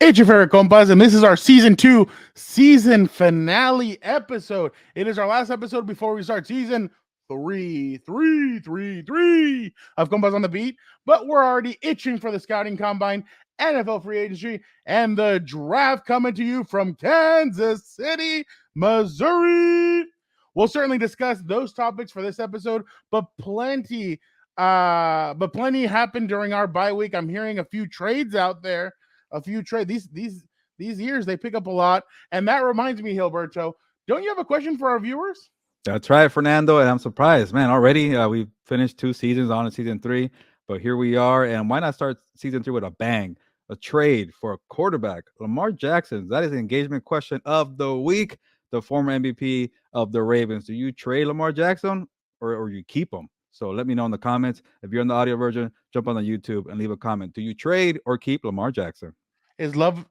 It's your favorite Compas, and this is our season 2 season finale episode. It is our last episode before we start season 3 of Compas on the Beat, but we're already itching for the scouting combine, NFL free agency, and the draft coming to you from Kansas City, Missouri. We'll certainly discuss those topics for this episode, but plenty happened during our bye week. I'm hearing a few trades out there. These years they pick up a lot, and that reminds me, Hilberto, don't you have a question for our viewers? That's right, Fernando, and I'm surprised, man. Already we've finished 2 seasons on in season 3, but here we are, and why not start season 3 with a bang? A trade for a quarterback, Lamar Jackson. That is the engagement question of the week. The former MVP of the Ravens. Do you trade Lamar Jackson or you keep him? So let me know in the comments. If you're in the audio version, jump on the YouTube and leave a comment. Do you trade or keep Lamar Jackson? Is love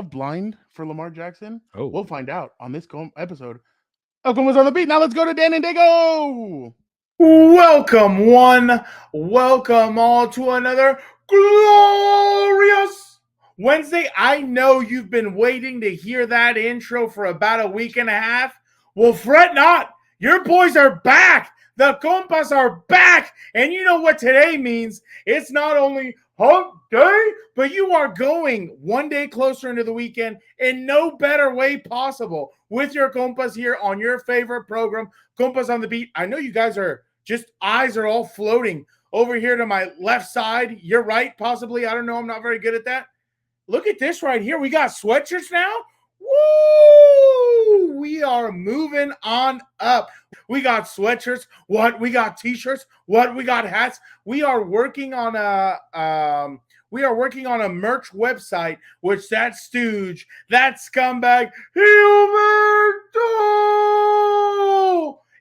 blind for Lamar Jackson? Oh, we'll find out on this episode of Compas on the Beat. Now let's go to Dan and Dago. Welcome one, welcome all to another glorious Wednesday. I know you've been waiting to hear that intro for about a week and a half. Well, fret not. Your boys are back. The Compas are back. And you know what today means? It's not only hump day, but you are going one day closer into the weekend in no better way possible with your Compas here on your favorite program, Compas on the Beat. I know you guys are just eyes are all floating over here to my left side. You're right, possibly. I don't know. I'm not very good at that. Look at this right here. We got sweatshirts now. Woo! We are moving on up. We got sweatshirts. What? We got t-shirts. What? We got hats. We are working on a merch website, which that stooge, that scumbag, Hilberto,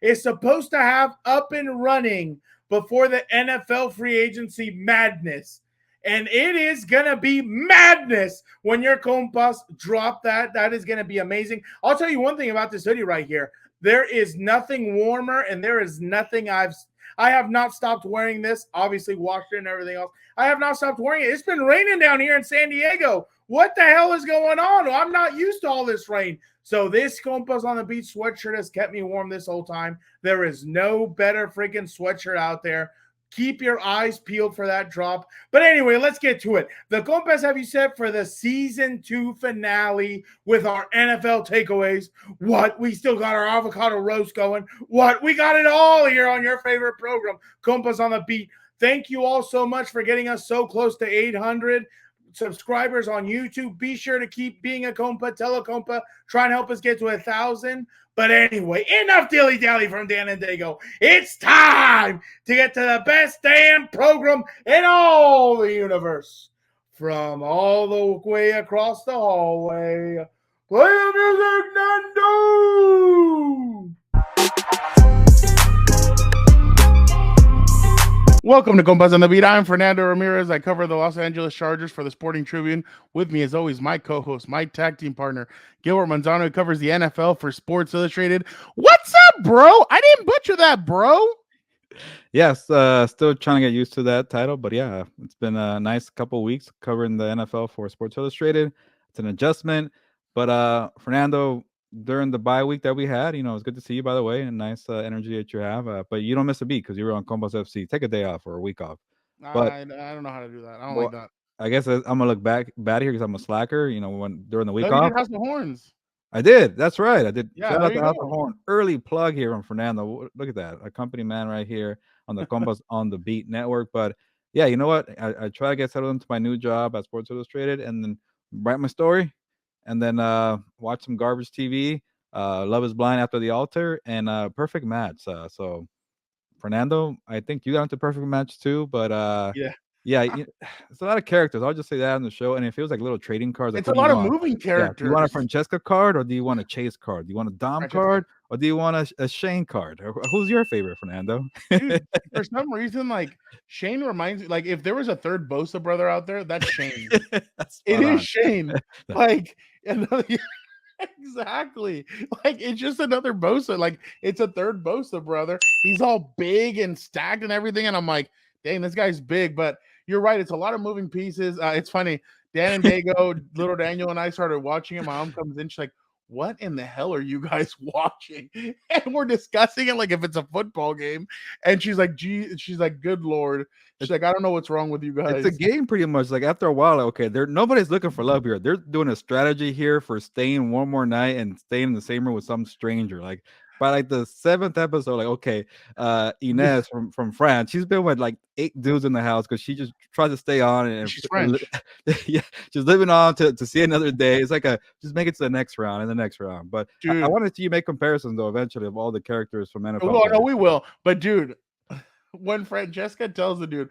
is supposed to have up and running before the NFL free agency madness. And it is going to be madness when your Compas drop that. That is going to be amazing. I'll tell you one thing about this hoodie right here. There is nothing warmer, and there is nothing I have not stopped wearing this. Obviously, washed it and everything else. I have not stopped wearing it. It's been raining down here in San Diego. What the hell is going on? I'm not used to all this rain. So this Compas on the Beat sweatshirt has kept me warm this whole time. There is no better freaking sweatshirt out there. Keep your eyes peeled for that drop. But anyway, let's get to it. The Compas have you set for the season 2 finale with our NFL takeaways. What? We still got our avocado roast going. What? We got it all here on your favorite program, Compas on the Beat. Thank you all so much for getting us so close to 800 subscribers on YouTube. Be sure to keep being a Compa, tell a Compa, try and help us get to 1,000. But anyway, enough dilly-dally from Dan and Dago. It's time to get to the best damn program in all the universe. From all the way across the hallway, play the music, Nando! Welcome to Compas on the Beat. I'm Fernando Ramirez. I cover the Los Angeles Chargers for the Sporting Tribune. With me, as always, my co-host, my tag team partner, Gilbert Manzano, who covers the NFL for Sports Illustrated. What's up, bro? I didn't butcher that, bro. Yes, still trying to get used to that title, but yeah, it's been a nice couple of weeks covering the NFL for Sports Illustrated. It's an adjustment, but Fernando, during the bye week that we had, it's good to see you, by the way, and nice energy that you have. But you don't miss a beat because you were on Compas FC. Take a day off or a week off. But I don't know how to do that. I don't like that. I guess I'm gonna look bad here because I'm a slacker. When during the week You off, did House of Horns. I did. That's right. I did. Yeah, shout out to House of Horn. Early plug here from Fernando. Look at that, a company man right here on the Compas on the Beat network. But yeah, you know what? I try to get settled into my new job at Sports Illustrated, and then write my story, and then watch some garbage TV. Love is Blind After the Altar, and Perfect Match. So Fernando, I think you got into Perfect Match too, but yeah, it's a lot of characters. I'll just say that on the show, and it feels like little trading cards. It's a lot of moving characters. Do you want a Francesca card, or do you want a Chase card? Do you want a Dom card, or do you want a Shane card? Who's your favorite, Fernando? Dude, for some reason, like Shane reminds me, like if there was a third Bosa brother out there, that's Shane. It is Shane. Like exactly. Like it's just another Bosa. Like it's a third Bosa brother. He's all big and stacked and everything, and I'm like, dang, this guy's big, but. You're right. It's a lot of moving pieces. It's funny. Dan and Dago, little Daniel and I started watching it. My mom comes in, she's like, "What in the hell are you guys watching?" And we're discussing it like if it's a football game. And she's like, "Gee," she's like, "Good Lord." She's like, "I don't know what's wrong with you It's a guys." game pretty much. Like after a while, like, okay, nobody's looking for love here. They're doing a strategy here for staying one more night and staying in the same room with some stranger. Like by like the 7th episode, like okay, Inez from France, she's been with like 8 dudes in the house because she just tries to stay on She's French. yeah, she's living on to see another day. It's like a just make it to the next round and the next round. But I Dude. want to see you make comparisons though eventually of all the characters from NFL Well, no, players. we will. But dude, when Francesca tells the dude,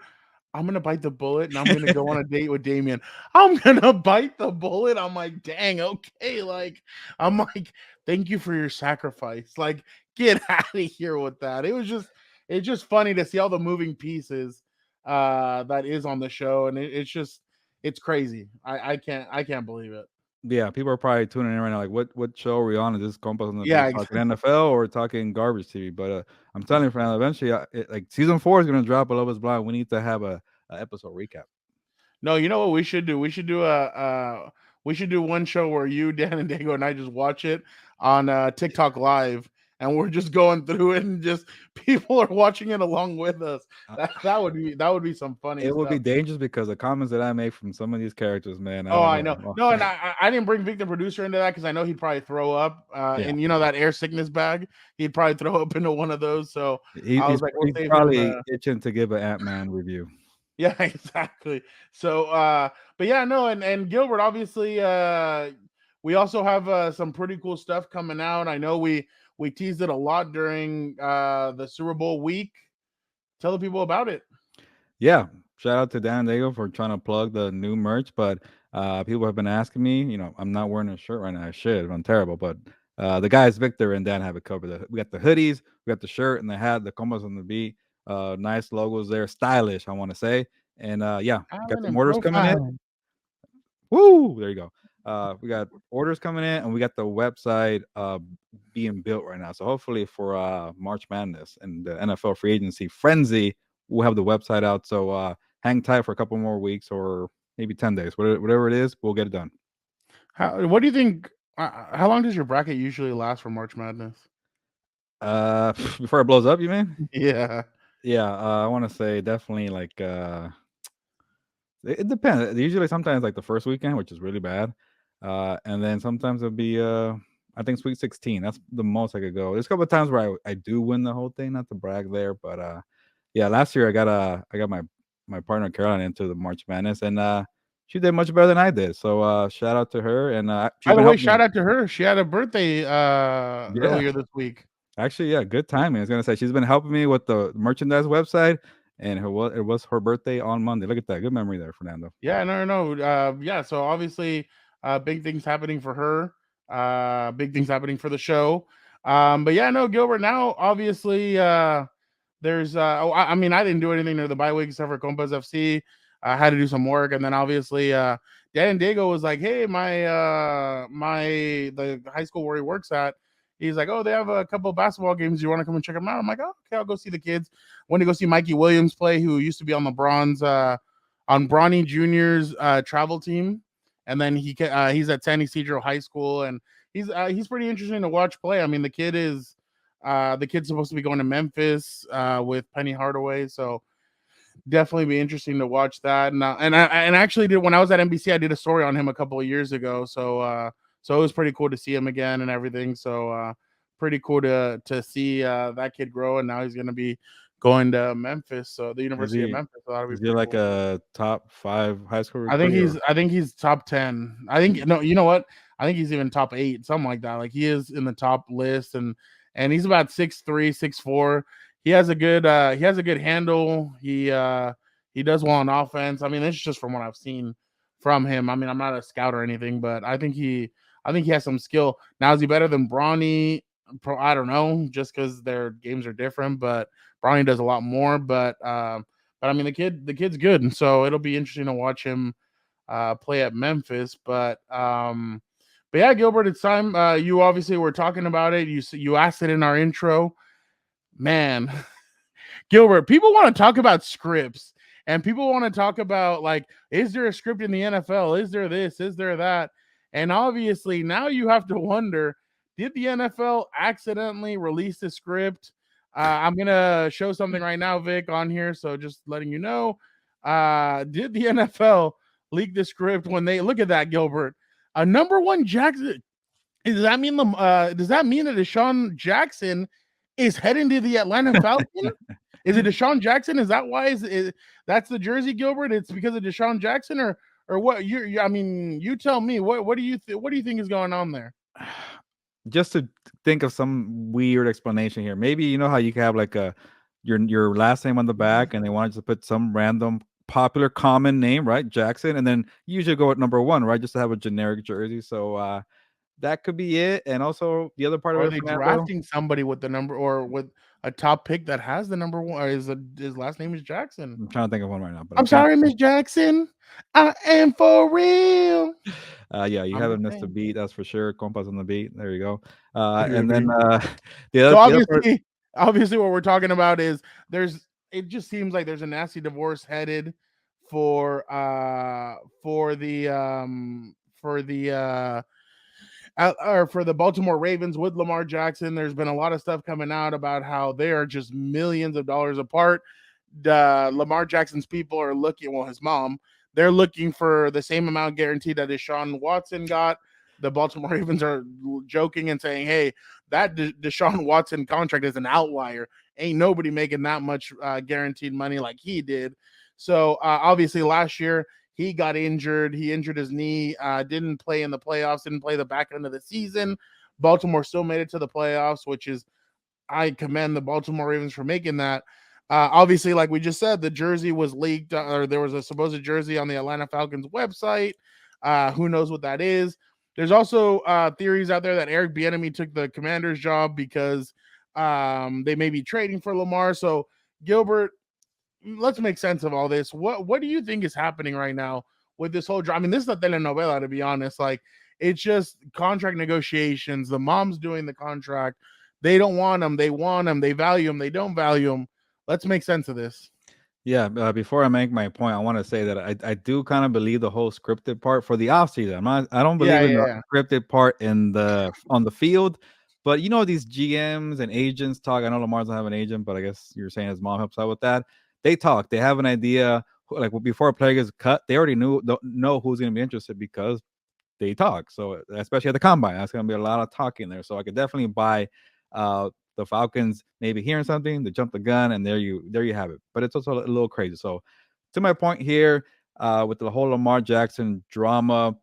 "I'm gonna bite the bullet and I'm gonna go on a date with Damien," I'm gonna bite the bullet. I'm like, dang, okay. Like, I'm like, thank you for your sacrifice. Like, get out of here with that. It's just funny to see all the moving pieces that is on the show, and it's crazy. I can't believe it. Yeah, people are probably tuning in right now. Like, what show are we on? Is this Compas on the Yeah, Beat talking NFL or talking garbage TV? But I'm telling you, friend, eventually, like season 4 is gonna drop. A Love Is Blind. We need to have a episode recap. No, you know what we should do? We should do one show where you, Dan, and Dago and I just watch it on TikTok Live, and we're just going through it, and just people are watching it along with us. That would be some funny It would be stuff. dangerous because the comments that I make from some of these characters, man, I Oh, don't I know. know. No, and I didn't bring Vic the producer into that because I know he'd probably throw up. Yeah. And you know that air sickness bag, he'd probably throw up into one of those. So I was like, we'll He's save him. probably itching to give an Ant-Man review. Yeah, exactly. So but yeah, no, and Gilbert, obviously we also have some pretty cool stuff coming out. I know we teased it a lot during the Super Bowl week. Tell the people about it. Yeah, shout out to Dan Dago for trying to plug the new merch, but people have been asking me, I'm not wearing a shirt right now. I should. I'm terrible, but the guys Victor and Dan have it covered. We got the hoodies, we got the shirt and the hat, the Compas on the Beat. Nice logos there, stylish, I want to say. And yeah, we got Alan some and orders coming in. profile. Woo! There you go. We got orders coming in, and we got the website being built right now. So hopefully for March Madness and the NFL free agency frenzy, we'll have the website out. So hang tight for a couple more weeks or maybe 10 days, whatever it is, we'll get it done. What do you think? How long does your bracket usually last for March Madness? Before it blows up, you mean? Yeah. Yeah, I want to say definitely like it depends. Usually, sometimes like the first weekend, which is really bad, and then sometimes it'll be I think Sweet 16. That's the most I could go. There's a couple of times where I do win the whole thing, not to brag there, but yeah, last year I got my partner Caroline into the March Madness, and she did much better than I did. So shout out to her. And By the way, shout out to her. She had a birthday earlier this week. Actually, yeah, good timing. I was gonna say she's been helping me with the merchandise website, and it was her birthday on Monday. Look at that, good memory there, Fernando. Yeah, no. Yeah, so obviously, big things happening for her. Big things happening for the show. But yeah, no, Gilbert. Now, obviously, there's. I mean, I didn't do anything to the bye week except for Compas FC. I had to do some work, and then obviously, Dan and Dago was like, "Hey, the high school where he works at." He's like, "Oh, they have a couple of basketball games. You want to come and check them out?" I'm like, "Oh, okay, I'll go see the kids." Went to go see Mikey Williams play, who used to be on the on Bronny Jr.'s travel team, and then he's at San Ysidro High School, and he's pretty interesting to watch play. I mean, the kid's supposed to be going to Memphis with Penny Hardaway, so definitely be interesting to watch that. And I actually did, when I was at NBC, I did a story on him a couple of years ago, so it was pretty cool to see him again and everything. So pretty cool to see that kid grow, and now he's going to be going to Memphis, so the University of Memphis. So is he like cool. A top 5 high school recruit? I think he's top 10. I think no, you know what? I think he's even top 8, something like that. Like he is in the top list, and he's about 6'3", 6'4". He has a good handle. He does well on offense. I mean, this is just from what I've seen from him. I mean, I'm not a scout or anything, but I think he has some skill. Now, is he better than Bronny? I don't know, just because their games are different, but Bronny does a lot more. But I mean, the kid's good, and so it'll be interesting to watch him play at Memphis. But yeah, Gilbert, it's time. You obviously were talking about it. You asked it in our intro. Man, Gilbert, people want to talk about scripts, And people want to talk about, like, is there a script in the NFL? Is there this? Is there that? And obviously, now you have to wonder, did the NFL accidentally release the script? I'm going to show something right now, Vic, on here. So just letting you know, did the NFL leak the script when they look at that, Gilbert? A number one Jackson. Does that mean that Deshaun Jackson is heading to the Atlanta Falcons? Is it Deshaun Jackson? Is that why? That's the jersey, Gilbert? It's because of Deshaun Jackson, or what? I mean, you tell me. What do you what do you think is going on there? Just to think of some weird explanation here. Maybe you know how you can have like your last name on the back, and they wanted to put some random popular common name, right? Jackson, and then you usually go with number one, right? Just to have a generic jersey. So that could be it. And also the other part of Or are it, they Fernando, drafting somebody with the number, or with a top pick that has the number one? Or his last name is Jackson? I'm trying to think of one right now, but I I'm can't. sorry, Miss Jackson. I am for real. Yeah, you I'm haven't just missed a saying. beat, that's for sure. Compas on the beat. There you go. And then So the other part. obviously, what we're talking about is it just seems like there's a nasty divorce headed for for the Baltimore Ravens with Lamar Jackson. There's been a lot of stuff coming out about how they are just millions of dollars apart. Lamar Jackson's people are looking, well, his mom, they're looking for the same amount guaranteed that Deshaun Watson got. The Baltimore Ravens are joking and saying, hey, that Deshaun Watson contract is an outlier. Ain't nobody making that much guaranteed money like he did. So obviously last year he got injured. He injured his knee, didn't play in the playoffs, didn't play the back end of the season. Baltimore still made it to the playoffs, which is, I commend the Baltimore Ravens for making that. Obviously, like we just said, the jersey was leaked, or there was a supposed jersey on the Atlanta Falcons website. Who knows what that is? There's also theories out there that Eric Bieniemy took the Commander's job because they may be trading for Lamar. So, Gilbert, let's make sense of all this. What do you think is happening right now with this whole drama? I mean, this is a telenovela, to be honest. Like, it's just contract negotiations. The mom's doing the contract. They don't want them. They want them. They value them. They don't value them. Let's make sense of this. Yeah, before I make my point, I want to say that I do kind of believe the whole scripted part for the offseason. I don't Yeah, believe in yeah, the yeah. scripted part on the field, but you know these GMs and agents talk. I know Lamar doesn't have an agent, but I guess you're saying his mom helps out with that. They talk. They have an idea. Like before a player gets cut, they already know who's going to be interested because they talk. So especially at the combine, that's going to be a lot of talking there. So I could definitely buy the Falcons maybe hearing something, they jump the gun, and there you have it. But it's also a little crazy. So to my point here, with the whole Lamar Jackson drama,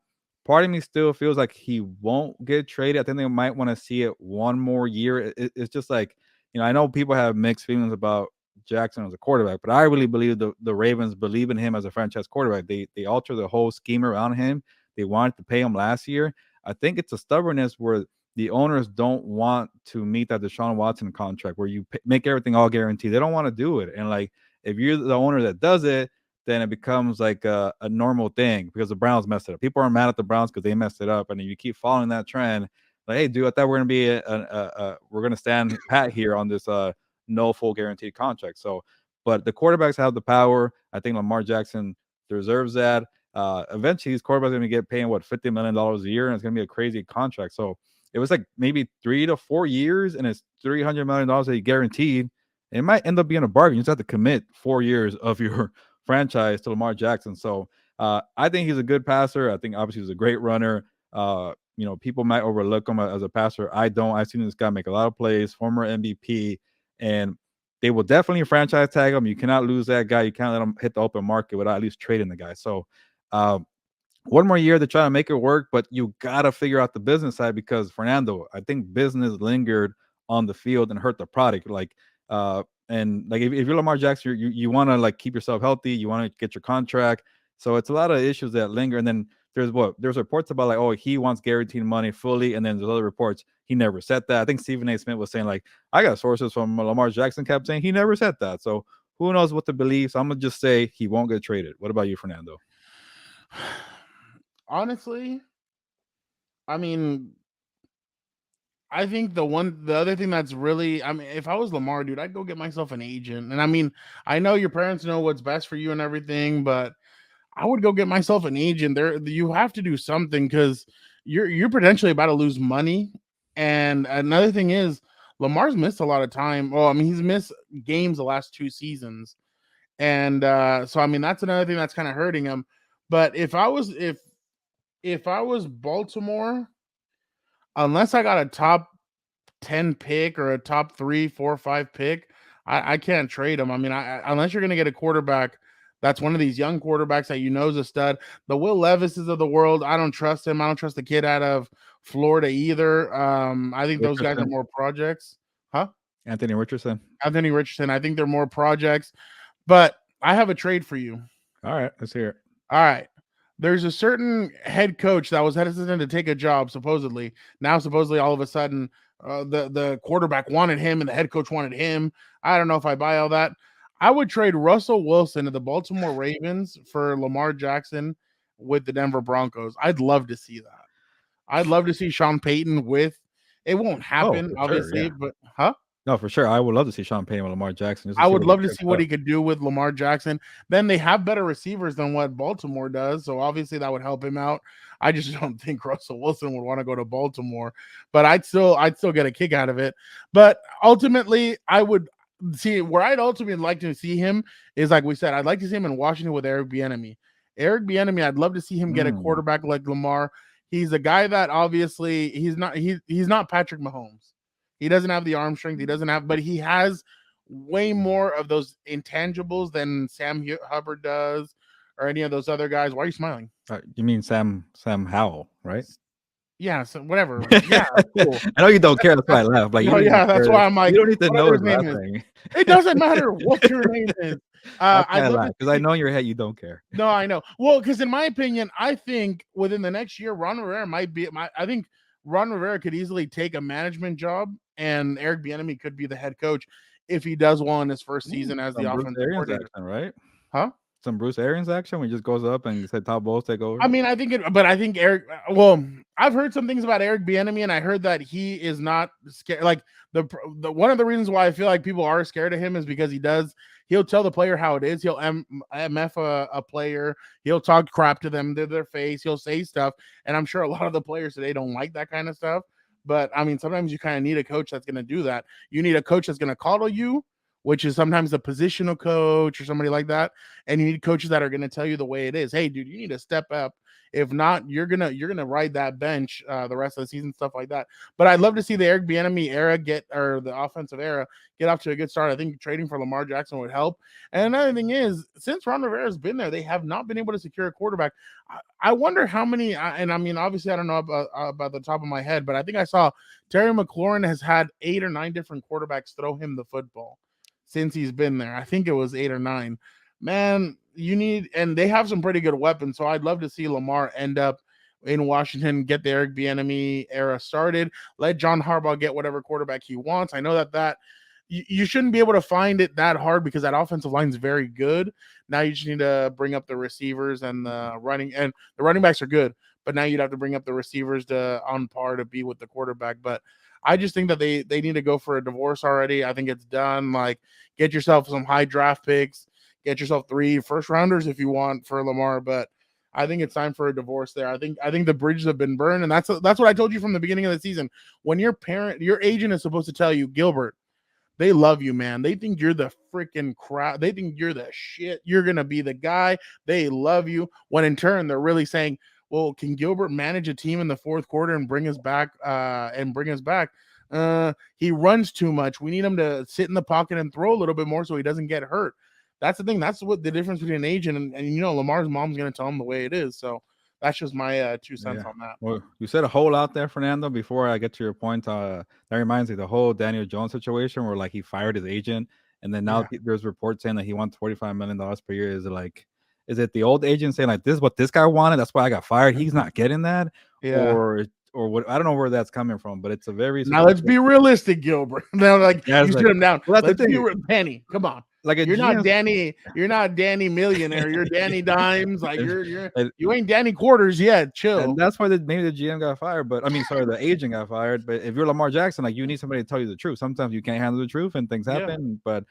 part of me still feels like he won't get traded. I think they might want to see it one more year. It's just like, I know people have mixed feelings about Jackson as a quarterback, but I really believe the Ravens believe in him as a franchise quarterback. They alter the whole scheme around him. They wanted to pay him last year. I think it's a stubbornness where the owners don't want to meet that Deshaun Watson contract where you make everything all guaranteed. They don't want to do it. And like, if you're the owner that does it, then it becomes like a normal thing because the Browns messed it up. People are mad at the Browns because they messed it up. And you keep following that trend. Like, hey, dude, I thought we're going to be we're going to stand pat here on this no full guaranteed contract. So, but the quarterbacks have the power. I think Lamar Jackson deserves that. Eventually, these quarterbacks are going to get paying $50 million a year, and it's going to be a crazy contract. So it was like maybe 3 to 4 years, and it's $300 million that you guaranteed. It might end up being a bargain. You just have to commit 4 years of your franchise to Lamar Jackson. So I think he's a good passer. I think obviously he's a great runner. People might overlook him as a passer. I don't. I've seen this guy make a lot of plays, former MVP, and they will definitely franchise tag him. You cannot lose that guy. You can't let him hit the open market without at least trading the guy. So one more year to try to make it work, but you got to figure out the business side because Fernando, I think business lingered on the field and hurt the product. Like, and like if you're Lamar Jackson, you want to like keep yourself healthy, you want to get your contract. So it's a lot of issues that linger. And then there's reports about like, oh, he wants guaranteed money fully, and then there's other reports he never said that. I think Stephen A. Smith was saying like, I got sources from Lamar Jackson kept saying he never said that. So who knows what to believe? So I'm gonna just say he won't get traded. What about you, Fernando? Honestly, I mean, I think the other thing that's really, I mean, if I was Lamar, dude, I'd go get myself an agent. And I mean, I know your parents know what's best for you and everything, but I would go get myself an agent. There, you have to do something because you're potentially about to lose money. And another thing is, Lamar's missed a lot of time. Well, I mean, he's missed games the last 2 seasons, and so I mean, that's another thing that's kind of hurting him. But if I was Baltimore, unless I got a top 10 pick or a top 3, 4, 5 pick, I can't trade him. I mean, unless you're going to get a quarterback that's one of these young quarterbacks that you know is a stud. The Will Levises of the world, I don't trust him. I don't trust the kid out of Florida either. I think those guys are more projects. Huh? Anthony Richardson. Anthony Richardson. I think they're more projects. But I have a trade for you. All right, let's hear it. All right. There's a certain head coach that was hesitant to take a job, supposedly. Now, supposedly, all of a sudden, the quarterback wanted him and the head coach wanted him. I don't know if I buy all that. I would trade Russell Wilson to the Baltimore Ravens for Lamar Jackson with the Denver Broncos. I'd love to see that. I'd love to see Sean Payton with. It won't happen, obviously, yeah. but huh? No, for sure. I would love to see Sean Payton with Lamar Jackson. I would love to see what he could do with Lamar Jackson. Then they have better receivers than what Baltimore does, so obviously that would help him out. I just don't think Russell Wilson would want to go to Baltimore, but I'd still get a kick out of it. But ultimately, I would see where I'd ultimately like to see him is like we said, I'd like to see him in Washington with Eric Bieniemy. Eric Bieniemy, I'd love to see him get a quarterback like Lamar. He's a guy that obviously he's not Patrick Mahomes. He doesn't have the arm strength. He doesn't have, but he has way more of those intangibles than Sam Hubbard does or any of those other guys. Why are you smiling? You mean Sam Howell, right? Yeah, so whatever. Yeah, cool. I know you don't care. That's why I laugh. Like, that's why I'm like, you don't need to know his last name. It doesn't matter what your name is. Because I know in your head you don't care. No, I know. Well, because in my opinion, I think within the next year, Ron Rivera might be. I think Ron Rivera could easily take a management job, and Eric Bieniemy could be the head coach if he does well in his first season as the offensive coordinator. Right? Huh? Some Bruce Arians action when he just goes up and said top balls take over. I mean, I think Eric. Well, I've heard some things about Eric Bieniemy, and I heard that he is not scared. Like the one of the reasons why I feel like people are scared of him is because he'll tell the player how it is. He'll MF a player. He'll talk crap to them to their face. He'll say stuff, and I'm sure a lot of the players today don't like that kind of stuff. But I mean, sometimes you kind of need a coach that's going to do that. You need a coach that's going to coddle you, which is sometimes a positional coach or somebody like that. And you need coaches that are going to tell you the way it is. Hey, dude, you need to step up. If not, you're gonna ride that bench the rest of the season, stuff like that. But I'd love to see the Eric Bieniemy era the offensive era get off to a good start. I think trading for Lamar Jackson would help. And another thing is, since Ron Rivera's been there, they have not been able to secure a quarterback. I wonder how many. And I mean, obviously, I don't know about the top of my head, but I think I saw Terry McLaurin has had 8 or 9 different quarterbacks throw him the football since he's been there. I think it was 8 or 9. Man, and they have some pretty good weapons. So I'd love to see Lamar end up in Washington, get the Eric Bieniemy era started, let John Harbaugh get whatever quarterback he wants. I know that you shouldn't be able to find it that hard because that offensive line is very good. Now you just need to bring up the receivers and the running backs are good, but now you'd have to bring up the receivers to on par to be with the quarterback. But I just think that they need to go for a divorce already. I think it's done. Like, get yourself some high draft picks, get yourself 3 first rounders if you want for Lamar. But I think it's time for a divorce there. I think the bridges have been burned, and that's what I told you from the beginning of the season. When your agent is supposed to tell you, Gilbert, they love you, man. They think you're the freaking crowd. They think you're the shit. You're gonna be the guy. They love you. When in turn they're really saying, well, can Gilbert manage a team in the fourth quarter and bring us back? He runs too much. We need him to sit in the pocket and throw a little bit more so he doesn't get hurt. That's the thing. That's what the difference between an agent and Lamar's mom's going to tell him the way it is. So that's just my 2 cents on that. Well, you said a whole lot there, Fernando. Before I get to your point, that reminds me of the whole Daniel Jones situation where like he fired his agent, and then now there's reports saying that he wants $45 million per year. Is it the old agent saying like this is what this guy wanted? That's why I got fired. He's not getting that, or what? I don't know where that's coming from, but it's a very now. Let's be realistic, Gilbert. Now, like you sit him down. Well, let's be Penny. Come on. like a You're not GM. Danny. You're not Danny Millionaire. You're Danny Dimes. Like and, you ain't Danny Quarters yet. Chill. and that's why maybe the GM got fired. But I mean, sorry, the agent got fired. But if you're Lamar Jackson, like you need somebody to tell you the truth. Sometimes you can't handle the truth and things Yeah. happen. But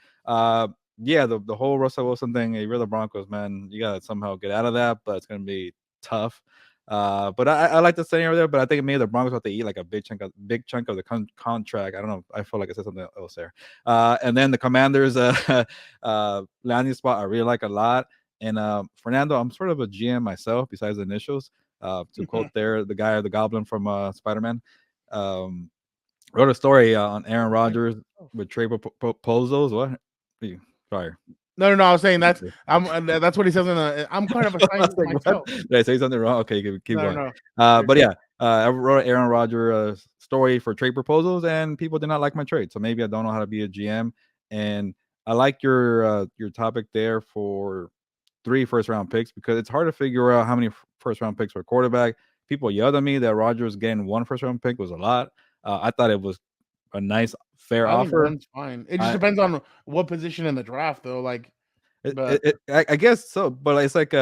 yeah, the whole Russell Wilson thing, if you're the Broncos, man, you gotta somehow get out of that. But it's gonna be tough. But I like the scenario there, but I think maybe the Broncos have to eat like a big chunk of the contract. I don't know. I feel like I said something else there. And then the Commanders landing spot I really like a lot. And Fernando, I'm sort of a GM myself, besides the initials. To quote there, the guy, the Goblin from Spider-Man, wrote a story on Aaron Rodgers with trade proposals. What? Sorry. No. I was saying that's what he says in the. I'm kind of a scientist like, myself. Did I say something wrong? Okay, keep going. No. But yeah, I wrote an Aaron Rodgers story for trade proposals, and people did not like my trade. So maybe I don't know how to be a GM. And I like your topic there for 3 first-round picks, because it's hard to figure out how many first-round picks for a quarterback. People yelled at me that Rodgers getting 1 first-round pick was a lot. I thought it was a nice, fair offer. One's fine. It just depends on what position in the draft, though. Like, I guess so, but it's like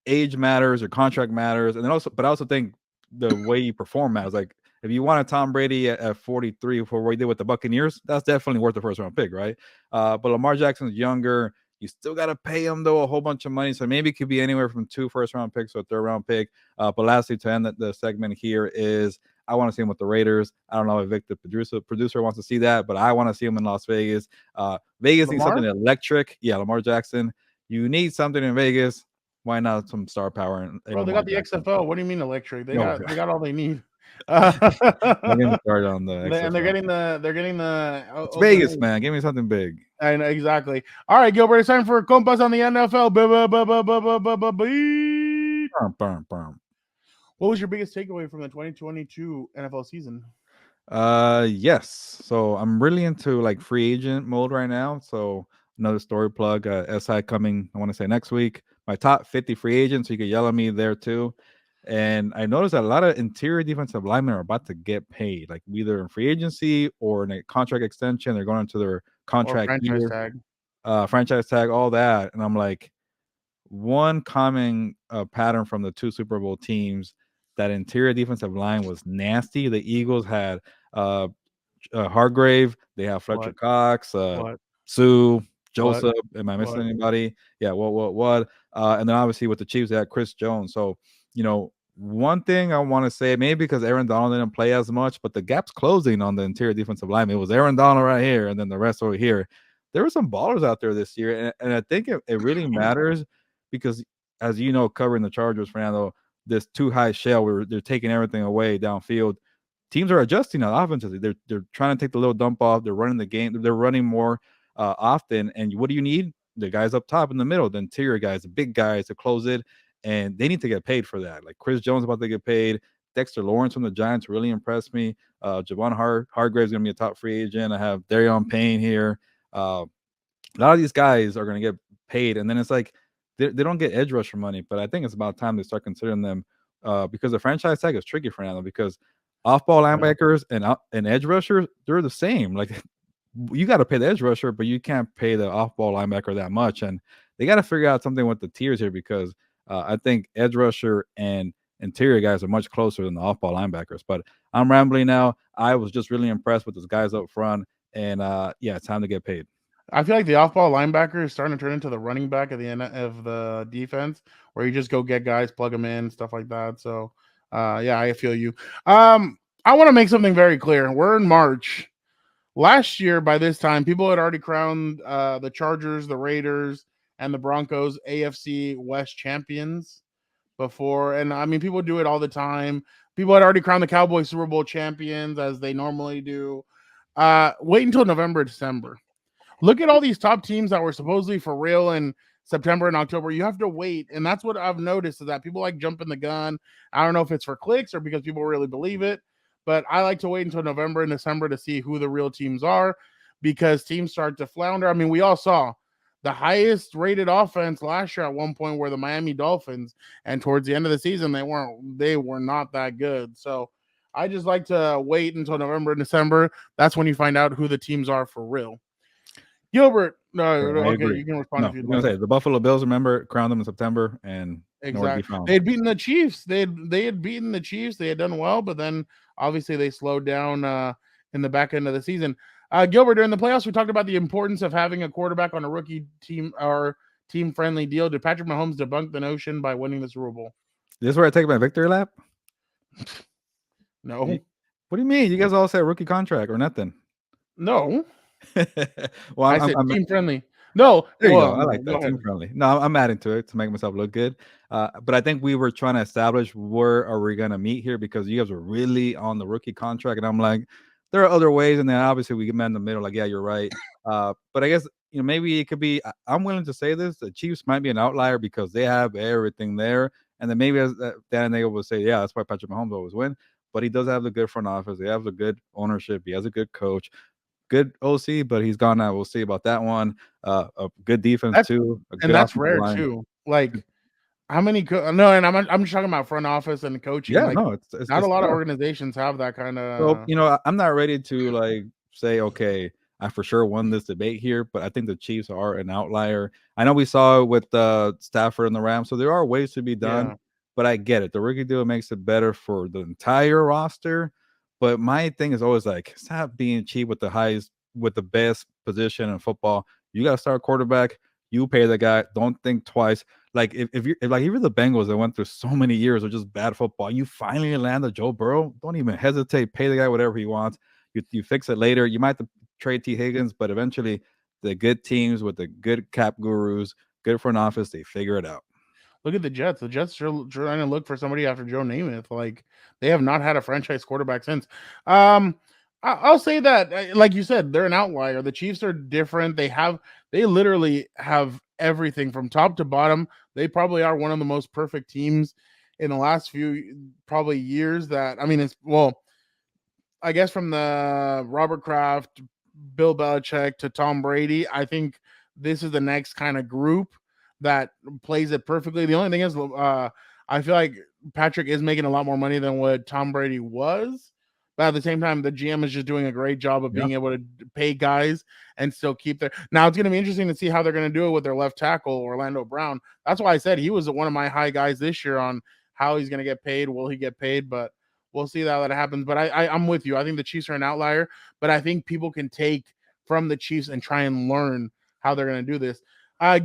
age matters or contract matters, and then also, but I also think the way you perform matters. Like, if you want a Tom Brady at 43 for what he did with the Buccaneers, that's definitely worth the first-round pick, right? But Lamar Jackson's younger. You still got to pay him, though, a whole bunch of money. So maybe it could be anywhere from 2 first-round picks to a third-round pick. But lastly, to end the segment here is I want to see him with the Raiders. I don't know if Vic, the producer wants to see that, but I want to see him in Las Vegas. Vegas needs something electric. Yeah, Lamar Jackson. You need something in Vegas. Why not some star power? Bro, they got the XFL. What do you mean electric? They got all they need. They're getting started on the XFL. And they're getting the it's Vegas, man. Give me something big. I know, exactly. All right, Gilbert, it's time for Compas on the NFL. What was your biggest takeaway from the 2022 NFL season? Yes. So I'm really into like free agent mode right now. So another story plug, SI coming, I want to say next week. My top 50 free agents, so you can yell at me there too. And I noticed that a lot of interior defensive linemen are about to get paid, like either in free agency or in a contract extension. They're going into their contract franchise tag, all that. And I'm like, one common pattern from the 2 Super Bowl teams, that interior defensive line was nasty. The Eagles had Hargrave, they have Fletcher Cox, Sue, Joseph. Am I missing anybody? Yeah, what? And then obviously with the Chiefs, they had Chris Jones. So, one thing I want to say, maybe because Aaron Donald didn't play as much, but the gap's closing on the interior defensive line. It was Aaron Donald right here, and then the rest over here. There were some ballers out there this year, and I think it really matters because, as you know, covering the Chargers, Fernando, this too high shell where they're taking everything away downfield. Teams are adjusting now offensively. They're trying to take the little dump off. They're running the game. They're running more often. And what do you need? The guys up top in the middle, the interior guys, the big guys to close it. And they need to get paid for that. Like Chris Jones about to get paid. Dexter Lawrence from the Giants really impressed me. Javon Hargrave's going to be a top free agent. I have Darion Payne here. A lot of these guys are going to get paid. And then it's like they don't get edge rusher money. But I think it's about time they start considering them because the franchise tag is tricky for now because off-ball linebackers and edge rushers, they're the same. Like you got to pay the edge rusher, but you can't pay the off-ball linebacker that much. And they got to figure out something with the tiers here because I think edge rusher and interior guys are much closer than the off-ball linebackers. But I'm rambling now. I was just really impressed with those guys up front. And, yeah, it's time to get paid. I feel like the off-ball linebacker is starting to turn into the running back at the end of the defense where you just go get guys, plug them in, stuff like that. So, yeah, I feel you. I want to make something very clear. We're in March. Last year, by this time, people had already crowned the Chargers, the Raiders, and the Broncos AFC West champions before. And, I mean, people do it all the time. People had already crowned the Cowboys Super Bowl champions, as they normally do. Wait until November, December. Look at all these top teams that were supposedly for real in September and October. You have to wait. And that's what I've noticed is that people like jumping the gun. I don't know if it's for clicks or because people really believe it, but I like to wait until November and December to see who the real teams are because teams start to flounder. I mean, we all saw the highest rated offense last year at one point were the Miami Dolphins. And towards the end of the season, they were not that good. So I just like to wait until November and December. That's when you find out who the teams are for real. Gilbert. No, I okay, agree. you can respond No, if I you'd was gonna like. say the Buffalo Bills. Remember, crowned them in September, and nowhere to be Exactly. found. They had beaten the Chiefs. They had beaten the Chiefs. They had done well, but then obviously they slowed down in the back end of the season. Gilbert, during the playoffs, we talked about the importance of having a quarterback on a rookie team or team friendly deal. Did Patrick Mahomes debunk the notion by winning the Super Bowl? This is where I take my victory lap. No, What do you mean? You guys all said rookie contract or nothing? no. Well, I said team friendly. No, there you go. well, I like no, go that. ahead. Team friendly. No, I'm adding to it to make myself look good. But I think we were trying to establish where are we going to meet here because you guys were really on the rookie contract. And I'm like, there are other ways. And then obviously we met in the middle. Like, yeah, you're right. But I guess, maybe it could be, I'm willing to say this. The Chiefs might be an outlier because they have everything there. And then maybe as Dan Nagel will say, yeah, that's why Patrick Mahomes always win. But he does have the good front office. He has a good ownership. He has a good coach. Good OC, but he's gone now. We'll see about that one. A good defense That's too. A and good that's offensive rare line. too. Like how many? No, and I'm just talking about front office and coaching. Yeah, Like no, it's not a lot of tough. organizations have that kind So of. I'm not ready to like say okay, I for sure won this debate here, but I think the Chiefs are an outlier. I know we saw it with Stafford and the Rams, so there are ways to be done. Yeah. But I get it. The rookie deal makes it better for the entire roster. But my thing is always like, stop being cheap with the highest, with the best position in football. You got to start quarterback. You pay the guy. Don't think twice. Like if you're the Bengals that went through so many years of just bad football, you finally land a Joe Burrow. Don't even hesitate. Pay the guy whatever he wants. You fix it later. You might have to trade T Higgins, but eventually the good teams with the good cap gurus, good front office, they figure it out. Look at the Jets. The Jets are trying to look for somebody after Joe Namath. Like they have not had a franchise quarterback since. I'll say that, like you said, they're an outlier. The Chiefs are different. They literally have everything from top to bottom. They probably are one of the most perfect teams in the last few probably years. That I mean, it's I guess from the Robert Kraft, Bill Belichick to Tom Brady, I think this is the next kind of group that plays it perfectly. The only thing is, I feel like Patrick is making a lot more money than what Tom Brady was. But at the same time, the GM is just doing a great job of being able to pay guys and still keep their. Now it's going to be interesting to see how they're going to do it with their left tackle, Orlando Brown. That's why I said he was one of my high guys this year on how he's going to get paid. Will he get paid? But we'll see how that happens. But I'm with you. I think the Chiefs are an outlier, but I think people can take from the Chiefs and try and learn how they're going to do this.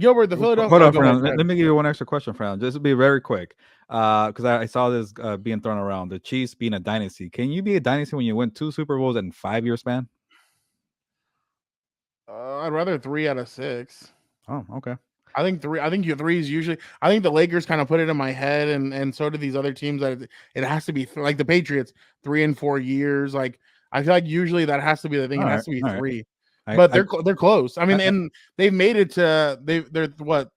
Gilbert, the Philadelphia. Hold on, Go ahead, Fernando. Let me give you one extra question, Fernando. Just to be very quick, because I saw this being thrown around. The Chiefs being a dynasty. Can you be a dynasty when you win 2 Super Bowls in 5-year span? I'd rather 3 out of 6. Oh, okay. I think 3. I think your 3 is usually. I think the Lakers kind of put it in my head, and so do these other teams that it has to be like the Patriots, 3 and 4 years. Like I feel like usually that has to be the thing. It has to be 3. But they're close. I mean, and they've made it to they're what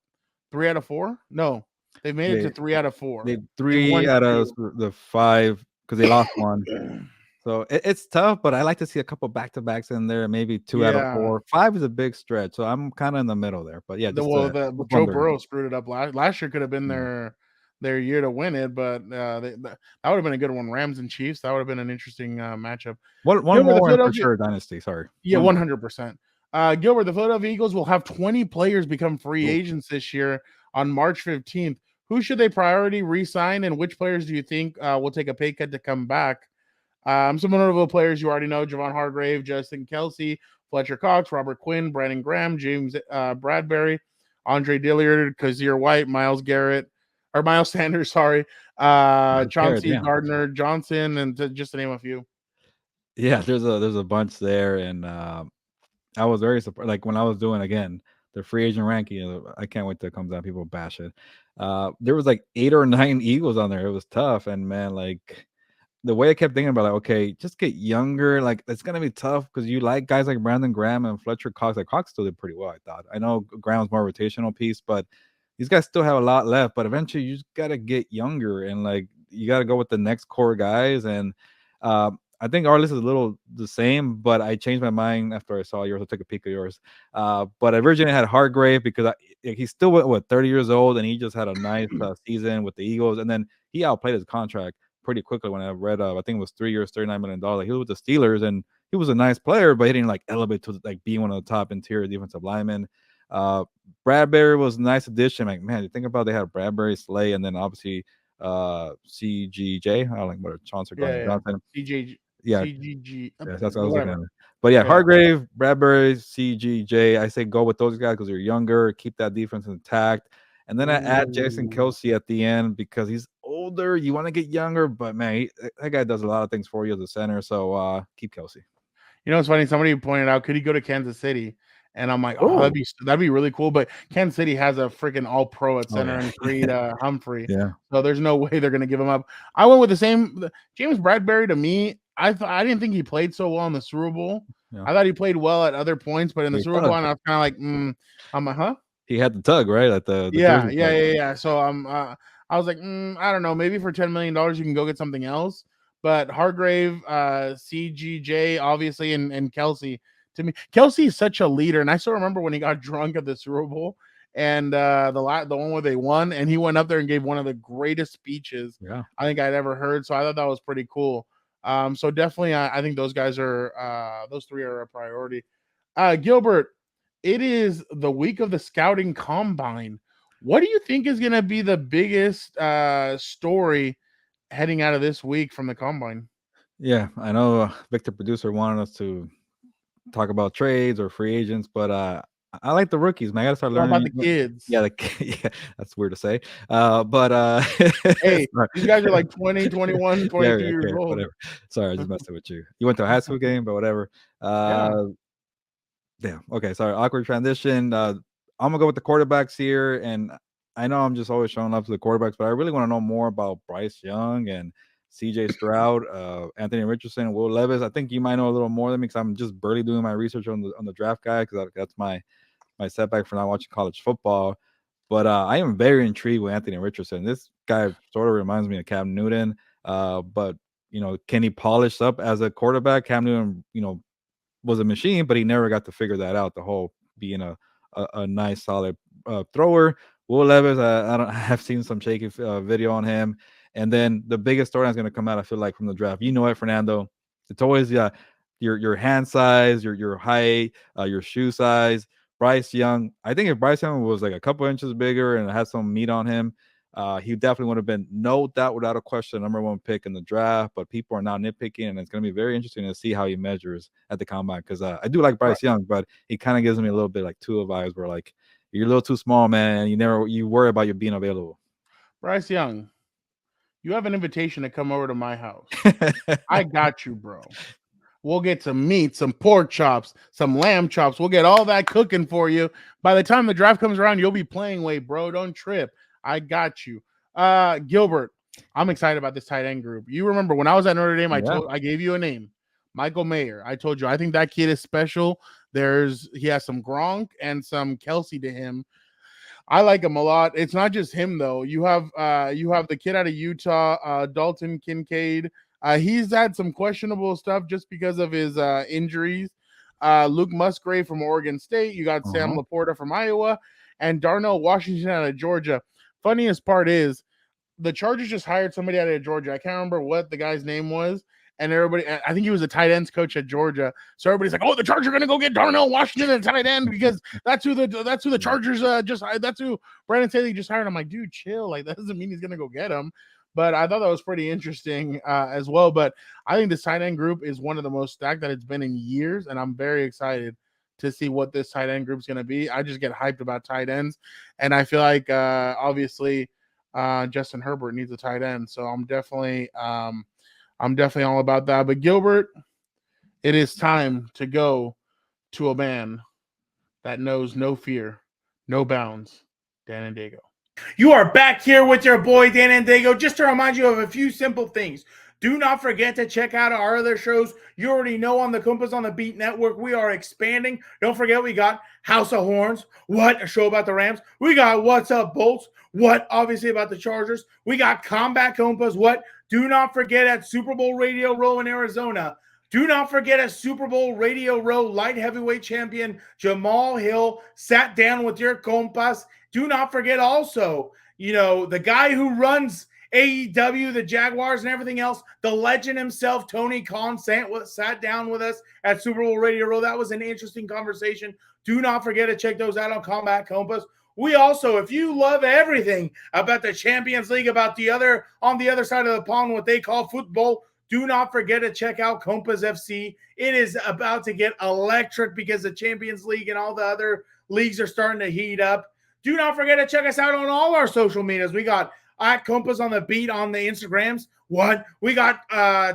3 out of 4? No, they've made it to 3 out of 4. They 3 out of the 5 because they lost one. So it's tough, but I like to see a couple back-to-backs in there, maybe 2 out of 4. 5 is a big stretch, so I'm kind of in the middle there. But yeah, Joe Burrow screwed it up last year. Could have been their year to win it, but that would have been a good one. Rams and Chiefs. That would have been an interesting matchup. One more for sure, dynasty. Sorry. Yeah, 100%. Gilbert, the Philadelphia Eagles will have 20 players become free agents this year on March 15th. Who should they priority re-sign, and which players do you think will take a pay cut to come back? Some notable players you already know: Javon Hargrave, Justin Kelsey, Fletcher Cox, Robert Quinn, Brandon Graham, James Bradbury, Andre Dillard, Kazir White, Miles Sanders, sorry, Chauncey Gardner Johnson, and just to name a few. Yeah, there's a bunch there, and I was very surprised. Like when I was doing again the free agent ranking, I can't wait till it comes out. People bash it. There was like 8 or 9 Eagles on there. It was tough, and man, like the way I kept thinking about, like, okay, just get younger. Like it's gonna be tough because you like guys like Brandon Graham and Fletcher Cox. Like Cox still did pretty well, I thought. I know Graham's more rotational piece, but these guys still have a lot left. But eventually, you just gotta get younger, and like you gotta go with the next core guys. And I think our list is a little the same, but I changed my mind after I saw yours. I took a peek at yours. But I originally had Hargrave because he's still 30 years old, and he just had a nice season with the Eagles, and then he outplayed his contract pretty quickly when I read I think it was 3 years, $39 million. He was with the Steelers and he was a nice player, but he didn't like elevate to like being one of the top interior defensive linemen. Bradbury was a nice addition. Like, man, you think about they had Bradbury, Slay, and then obviously CGJ. I don't like what Chauncey Gardner Johnson. CJ, Yeah, CGG. yeah, that's what I was Whatever. looking at. But yeah, Yeah. Hargrave, Bradbury, CGJ. I say go with those guys because they're younger, keep that defense intact. And then I add Jason Kelsey at the end because he's older. You want to get younger, but man, that guy does a lot of things for you as a center. So keep Kelsey. You know, it's funny. Somebody pointed out, could he go to Kansas City? And I'm like, oh, Oh, that'd be really cool. But Kansas City has a freaking all pro at oh center yeah, and Creed Humphrey. yeah, So there's no way they're gonna give him up. I went with the same James Bradbury. To me, I didn't think he played so well in the Super Bowl. yeah. I thought he played well at other points, but in the He Super Bowl, tugged. and I was kind of like, I'm like, huh? He had the tug right at the Yeah, jersey yeah, tug. yeah, yeah. So I was like, I don't know. Maybe for $10 million, you can go get something else. But Hargrave, CGJ, obviously, and Kelsey. To me, Kelsey is such a leader, and I still remember when he got drunk at the Super Bowl, and the one where they won, and he went up there and gave one of the greatest speeches Yeah, I think I'd ever heard. So I thought that was pretty cool. So definitely, I think those guys are those three are a priority. Gilbert, it is the week of the scouting combine. What do you think is going to be the biggest story heading out of this week from the combine? yeah. I know Victor producer wanted us to talk about trades or free agents, but I like the rookies, man. I gotta start What about learning. the kids? Yeah, yeah, that's weird to say. But Hey, sorry. these guys are like 20, 21, Yeah, 22 years okay, old. whatever. Sorry, I just messing with you. You went to a high school game, but whatever. Yeah. Damn. Okay, sorry. Awkward transition. I'm gonna go with the quarterbacks here, and I know I'm just always showing up to the quarterbacks, but I really want to know more about Bryce Young and CJ Stroud, Anthony Richardson, Will Levis. I think you might know a little more than me because I'm just barely doing my research on the draft guy because that's my setback for not watching college football. But I am very intrigued with Anthony Richardson. This guy sort of reminds me of Cam Newton. But can he polish up as a quarterback? Cam Newton, was a machine, but he never got to figure that out. The whole being a nice solid thrower. Will Levis, I don't I have seen some shaky video on him. And then the biggest story that's going to come out, I feel like, from the draft. You know it, Fernando. It's always your hand size, your height, your shoe size. Bryce Young. I think if Bryce Young was like a couple inches bigger and had some meat on him, he definitely would have been, no doubt, without a question, number one pick in the draft. But people are now nitpicking, and it's going to be very interesting to see how he measures at the combine. Because I do like Bryce Young, but he kind of gives me a little bit like Tua vibes, where like you're a little too small, man. And you worry about you being available. Bryce Young, you have an invitation to come over to my house. I got you, bro. We'll get some meat, some pork chops, some lamb chops. We'll get all that cooking for you. By the time the draft comes around, you'll be playing weight, bro. Don't trip. I got you. Gilbert, I'm excited about this tight end group. You remember when I was at Notre Dame, I gave you a name, Michael Mayer. I told you I think that kid is special. He has some Gronk and some Kelsey to him. I like him a lot. It's not just him though. You have the kid out of Utah, Dalton Kincaid. He's had some questionable stuff just because of his injuries. Luke Musgrave from Oregon State. You got Sam Laporta from Iowa, and Darnell Washington out of Georgia. Funniest part is the Chargers just hired somebody out of Georgia. I can't remember what the guy's name was. And everybody, I think he was a tight ends coach at Georgia. So everybody's like, "Oh, the Chargers are going to go get Darnell Washington at tight end because that's who the Chargers that's who Brandon Staley just hired." I'm like, "Dude, chill. Like that doesn't mean he's going to go get him." But I thought that was pretty interesting as well. But I think this tight end group is one of the most stacked that it's been in years, and I'm very excited to see what this tight end group is going to be. I just get hyped about tight ends, and I feel like obviously Justin Herbert needs a tight end, so I'm definitely all about that. But Gilbert, it is time to go to a man that knows no fear, no bounds, Dan Andago. You are back here with your boy Dan Andago. Just to remind you of a few simple things. Do not forget to check out our other shows. You already know on the Compas on the Beat Network, we are expanding. Don't forget, we got House of Horns. What? A show about the Rams. We got What's Up, Bolts. What? Obviously about the Chargers. We got Combat Compas. What? Do not forget at Super Bowl Radio Row in Arizona. Do not forget at Super Bowl Radio Row light heavyweight champion Jamal Hill sat down with your compas. Do not forget also, the guy who runs AEW, the Jaguars, and everything else. The legend himself, Tony Khan, sat down with us at Super Bowl Radio Row. That was an interesting conversation. Do not forget to check those out on Combat Compas. We also, if you love everything about the Champions League, about on the other side of the pond, what they call football, do not forget to check out Compas FC. It is about to get electric because the Champions League and all the other leagues are starting to heat up. Do not forget to check us out on all our social medias. We got at Compas on the Beat on the Instagrams. What? We got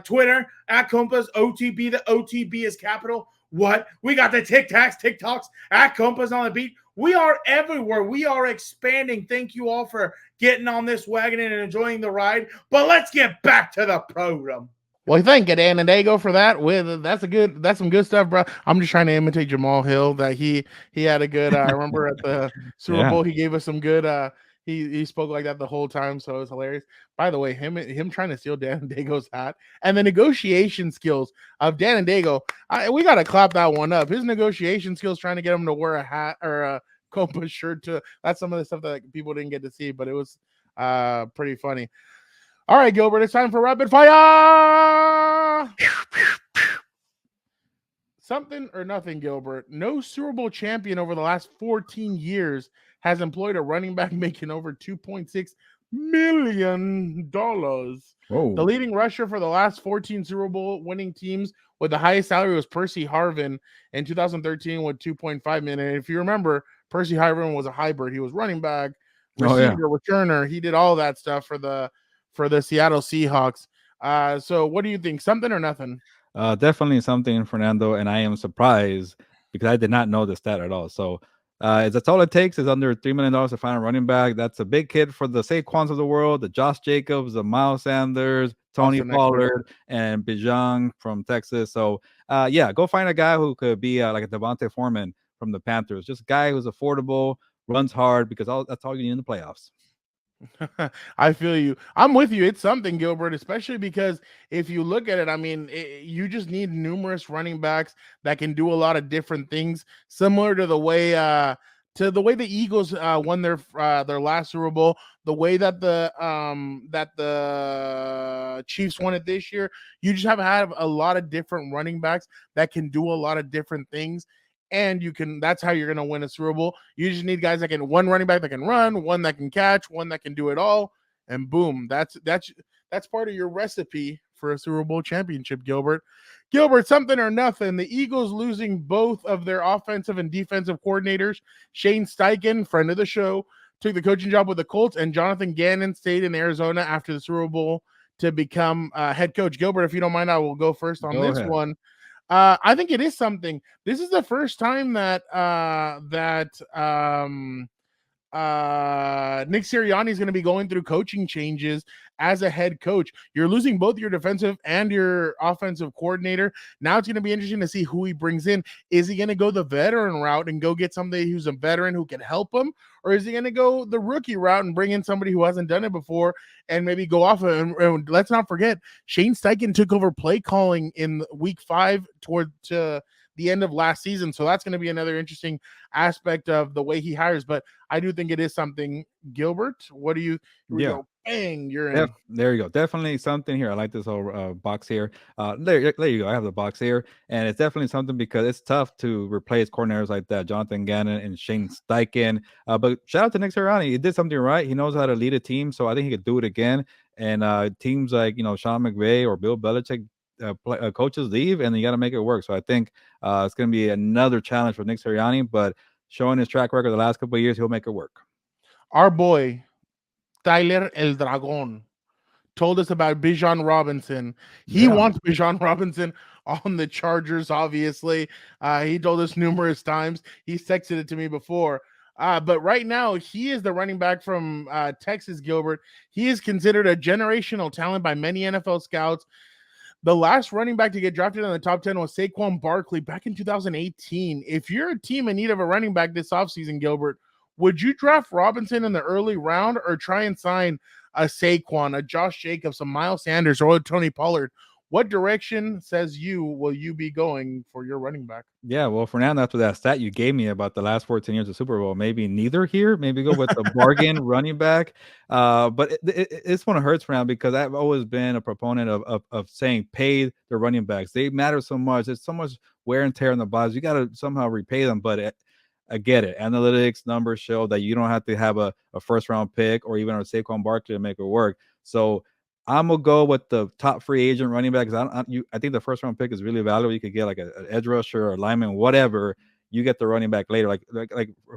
Twitter at Compas OTB. The OTB is capital. What? We got the TikToks at Compas on the Beat. We are everywhere. We are expanding. Thank you all for getting on this wagon and enjoying the ride. But let's get back to the program. Well, thank you, Dan and Dago, for that. That's some good stuff, bro. I'm just trying to imitate Jamal Hill. That he had a good. I remember at the Super Bowl, he gave us some good. He spoke like that the whole time, so it was hilarious. By the way, him trying to steal Dan and Dago's hat and the negotiation skills of Dan and Dago, we got to clap that one up. His negotiation skills, trying to get him to wear a hat or a Compas shirt. That's some of the stuff that people didn't get to see, but it was pretty funny. All right, Gilbert, it's time for rapid fire. Something or nothing, Gilbert. No Super Bowl champion over the last 14 years has employed a running back making over $2.6 million. Whoa. The leading rusher for the last 14 Super Bowl winning teams with the highest salary was Percy Harvin in 2013 with $2.5 million. And if you remember, Percy Harvin was a hybrid. He was running back, receiver, returner. He did all that stuff for the Seattle Seahawks. So what do you think? Something or nothing? Definitely something, Fernando, and I am surprised because I did not know the stat at all. So that's all it takes is under $3 million to find a running back. That's a big kid for the Saquons of the world, the Josh Jacobs, the Miles Sanders, Tony Pollard, and Bijan from Texas. So go find a guy who could be like a Devontae Foreman from the Panthers. Just a guy who's affordable, runs hard, because that's all you need in the playoffs. I feel you. I'm with you. It's something, Gilbert, especially because if you look at it, I mean, you just need numerous running backs that can do a lot of different things, similar to the way the Eagles won their last Super Bowl, the way that the Chiefs won it this year. You just have a lot of different running backs that can do a lot of different things. And that's how you're going to win a Super Bowl. You just need guys one running back that can run, one that can catch, one that can do it all. And boom, that's part of your recipe for a Super Bowl championship, Gilbert. Gilbert, something or nothing. The Eagles losing both of their offensive and defensive coordinators. Shane Steichen, friend of the show, took the coaching job with the Colts, and Jonathan Gannon stayed in Arizona after the Super Bowl to become head coach. Gilbert, if you don't mind, I will go first on this one. I think it is something. This is the first time that Nick Sirianni is going to be going through coaching changes as a head coach. You're losing both your defensive and your offensive coordinator. Now it's going to be interesting to see who he brings in. Is he going to go the veteran route and go get somebody who's a veteran who can help him? Or is he going to go the rookie route and bring in somebody who hasn't done it before and maybe go off? And let's not forget, Shane Steichen took over play calling in week 5 toward to the end of last season. So that's going to be another interesting aspect of the way he hires. But I do think it is something. Gilbert, what do you go? Bang, you're in. There you go. Definitely something here. I like this whole box here. There you go. I have the box here. And it's definitely something because it's tough to replace coordinators like that, Jonathan Gannon and Shane Steichen. But shout out to Nick Sirianni. He did something right. He knows how to lead a team. So I think he could do it again. And teams like, Sean McVay or Bill Belichick, coaches leave, and you got to make it work. So I think it's going to be another challenge for Nick Sirianni, but showing his track record the last couple of years, he'll make it work. Our boy, Tyler El Dragon, told us about Bijan Robinson. He wants Bijan Robinson on the Chargers, obviously. He told us numerous times. He's texted it to me before. But right now, he is the running back from Texas, Gilbert. He is considered a generational talent by many NFL scouts. The last running back to get drafted in the top 10 was Saquon Barkley back in 2018. If you're a team in need of a running back this offseason, Gilbert, would you draft Robinson in the early round or try and sign a Saquon, a Josh Jacobs, a Miles Sanders, or a Tony Pollard? What direction will you be going for your running back? Yeah, well, Fernando, after that stat you gave me about the last 14 years of Super Bowl, maybe neither here. Maybe go with the bargain running back. But this one hurts Fernando because I've always been a proponent of saying pay the running backs. They matter so much. There's so much wear and tear in the bodies. You got to somehow repay them. But I get it. Analytics numbers show that you don't have to have a first round pick or even a Saquon Barkley to make it work. So I'm gonna go with the top free agent running back. I think the first round pick is really valuable. You could get like an edge rusher or a lineman, whatever. You get the running back later. Like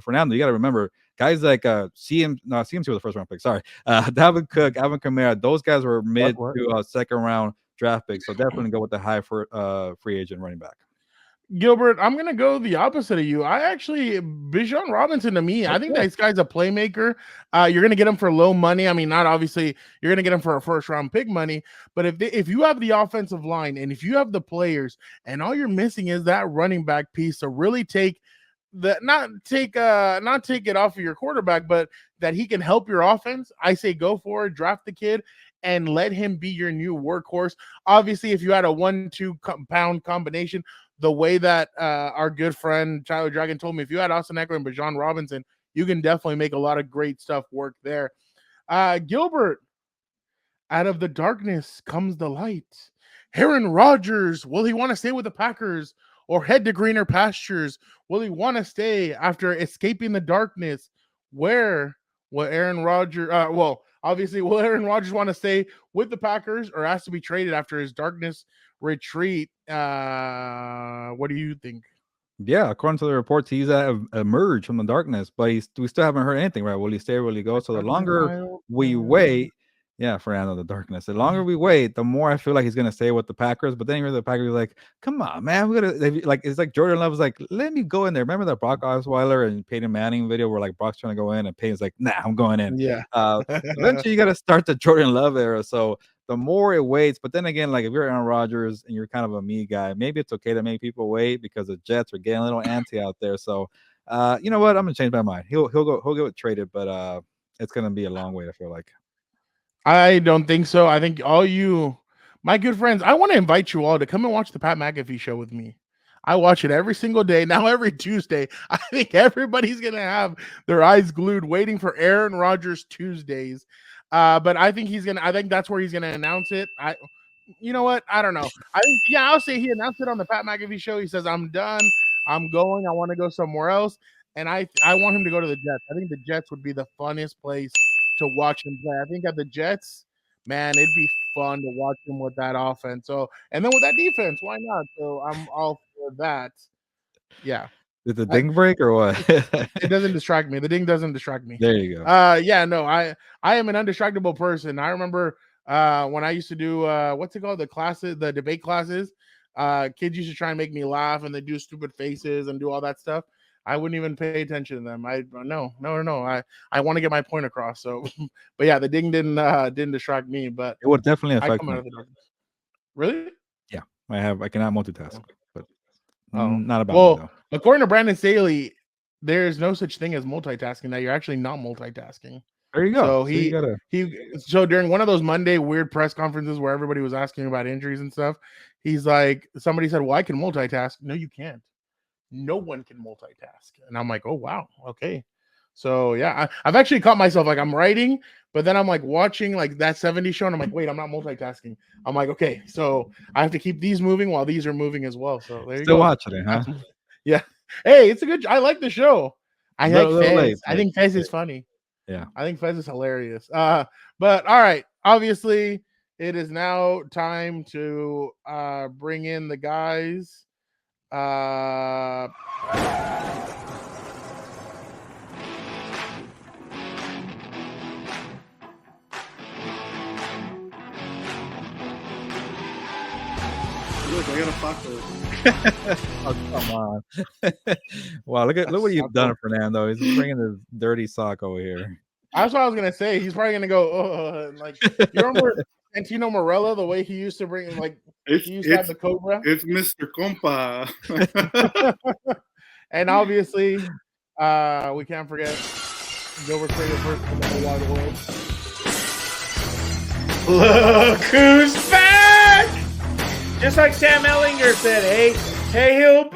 Fernando, you got to remember guys like CMC was the first round pick. Sorry, Dalvin Cook, Alvin Kamara. Those guys were mid to second round draft picks. So definitely go with the high for free agent running back. Gilbert, I'm gonna go the opposite of you. Bijan Robinson to me, I think this guy's a playmaker. You're gonna get him for low money. I mean, not obviously you're gonna get him for a first round pick money, but if you have the offensive line and if you have the players and all you're missing is that running back piece to really take not take it off of your quarterback, but that he can help your offense, I say go for it, draft the kid and let him be your new workhorse. Obviously, if you had a 1-2 compound combination, the way that our good friend Tyler Dragon told me, if you had Austin Eckler and Bijan Robinson, you can definitely make a lot of great stuff work there. Gilbert, out of the darkness comes the light. Aaron Rodgers, will he want to stay with the Packers or head to greener pastures? Will he want to stay after escaping the darkness? Where will Aaron Rodgers, obviously, will Aaron Rodgers want to stay with the Packers or has to be traded after his darkness retreat? What do you think? Yeah, according to the reports, he's emerged from the darkness, but we still haven't heard anything, right? Will he stay? Will he go? So the longer we wait, Fernando, the darkness. The longer we wait, the more I feel like he's gonna stay with the Packers. But then you hear the Packers like, come on, man, we're gonna like it's like Jordan Love was like, let me go in there. Remember that Brock Osweiler and Peyton Manning video where like Brock's trying to go in and Peyton's like, nah, I'm going in. Yeah. Eventually you gotta start the Jordan Love era. So the more it waits, but then again, like if you're Aaron Rodgers and you're kind of a me guy, maybe it's okay to make people wait because the Jets are getting a little antsy out there. So you know what? I'm gonna change my mind. He'll get traded, but it's gonna be a long wait, I feel like. I don't think so. I think all you, my good friends, I want to invite you all to come and watch the Pat McAfee show with me. I watch it every single day. Now every Tuesday. I think everybody's going to have their eyes glued waiting for Aaron Rodgers Tuesdays. But I think that's where he's going to announce it. You know what? I don't know. I'll say he announced it on the Pat McAfee show. He says, I'm done. I'm going. I want to go somewhere else. And I want him to go to the Jets. I think the Jets would be the funnest place to watch him play. I think at the Jets, man, it'd be fun to watch him with that offense. So, and then with that defense, why not? So I'm all for that. Yeah. Did the ding break or what? It doesn't distract me. The ding doesn't distract me. There you go. I am an undistractable person. I remember when I used to do what's it called? The debate classes. Kids used to try and make me laugh and they do stupid faces and do all that stuff. I wouldn't even pay attention to them. No. I want to get my point across. So, but yeah, the ding didn't distract me, but it would definitely affect me. Really? Yeah, I cannot multitask, but not about me, though. According to Brandon Staley, there's no such thing as multitasking. That you're actually not multitasking. There you go. So during one of those Monday weird press conferences where everybody was asking about injuries and stuff, he's like, somebody said, "Well, I can multitask." No, you can't. No one can multitask. And I'm like, oh, wow. Okay. So, yeah, I've actually caught myself like I'm writing, but then I'm like watching like that 70s show and I'm like, wait, I'm not multitasking. I'm like, okay, so I have to keep these moving while these are moving as well. So there you go. Still watching it, huh? Yeah. Hey, I like the show. I like Fez. I think Fez is funny. Yeah. I think Fez is hilarious. But all right, obviously it is now time to bring in the guys. Look, I got a taco. Oh, come on. Wow, look what you've done, Fernando. He's bringing his dirty sock over here. That's what I was going to say. He's probably going to go, like, you remember Santino Morella, the way he used to bring, like, he used to have the Cobra? It's Mr. Compas. And obviously, we can't forget Gilbert's favorite person in the whole wide world. Look who's back! Just like Sam Ellinger said, hey, Gilberto,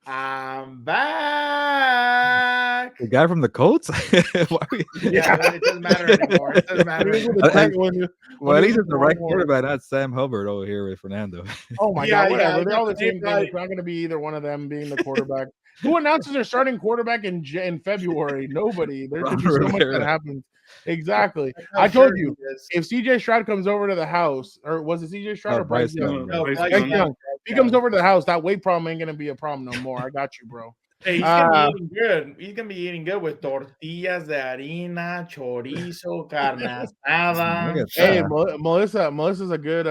I'm back. The guy from the Colts? Yeah, it doesn't matter anymore. It doesn't matter anymore. Well, at least it's the right quarterback, not Sam Hubbard over here with Fernando. Oh my Yeah, God, whatever. yeah, They're all the same thing. right. It's not going to be either one of them being the quarterback. Who announces their starting quarterback in February? Nobody. There could be so much that happens. Exactly. I told you, if CJ Stroud comes over to the house, or was it CJ Stroud or Bryce Young? Bryce Young. If he comes over to the house, that weight problem ain't going to be a problem no more. I got you, bro. Hey, he's gonna be eating good. He's gonna be eating good with tortillas de harina, chorizo, carne asada. Hey, Melissa's a good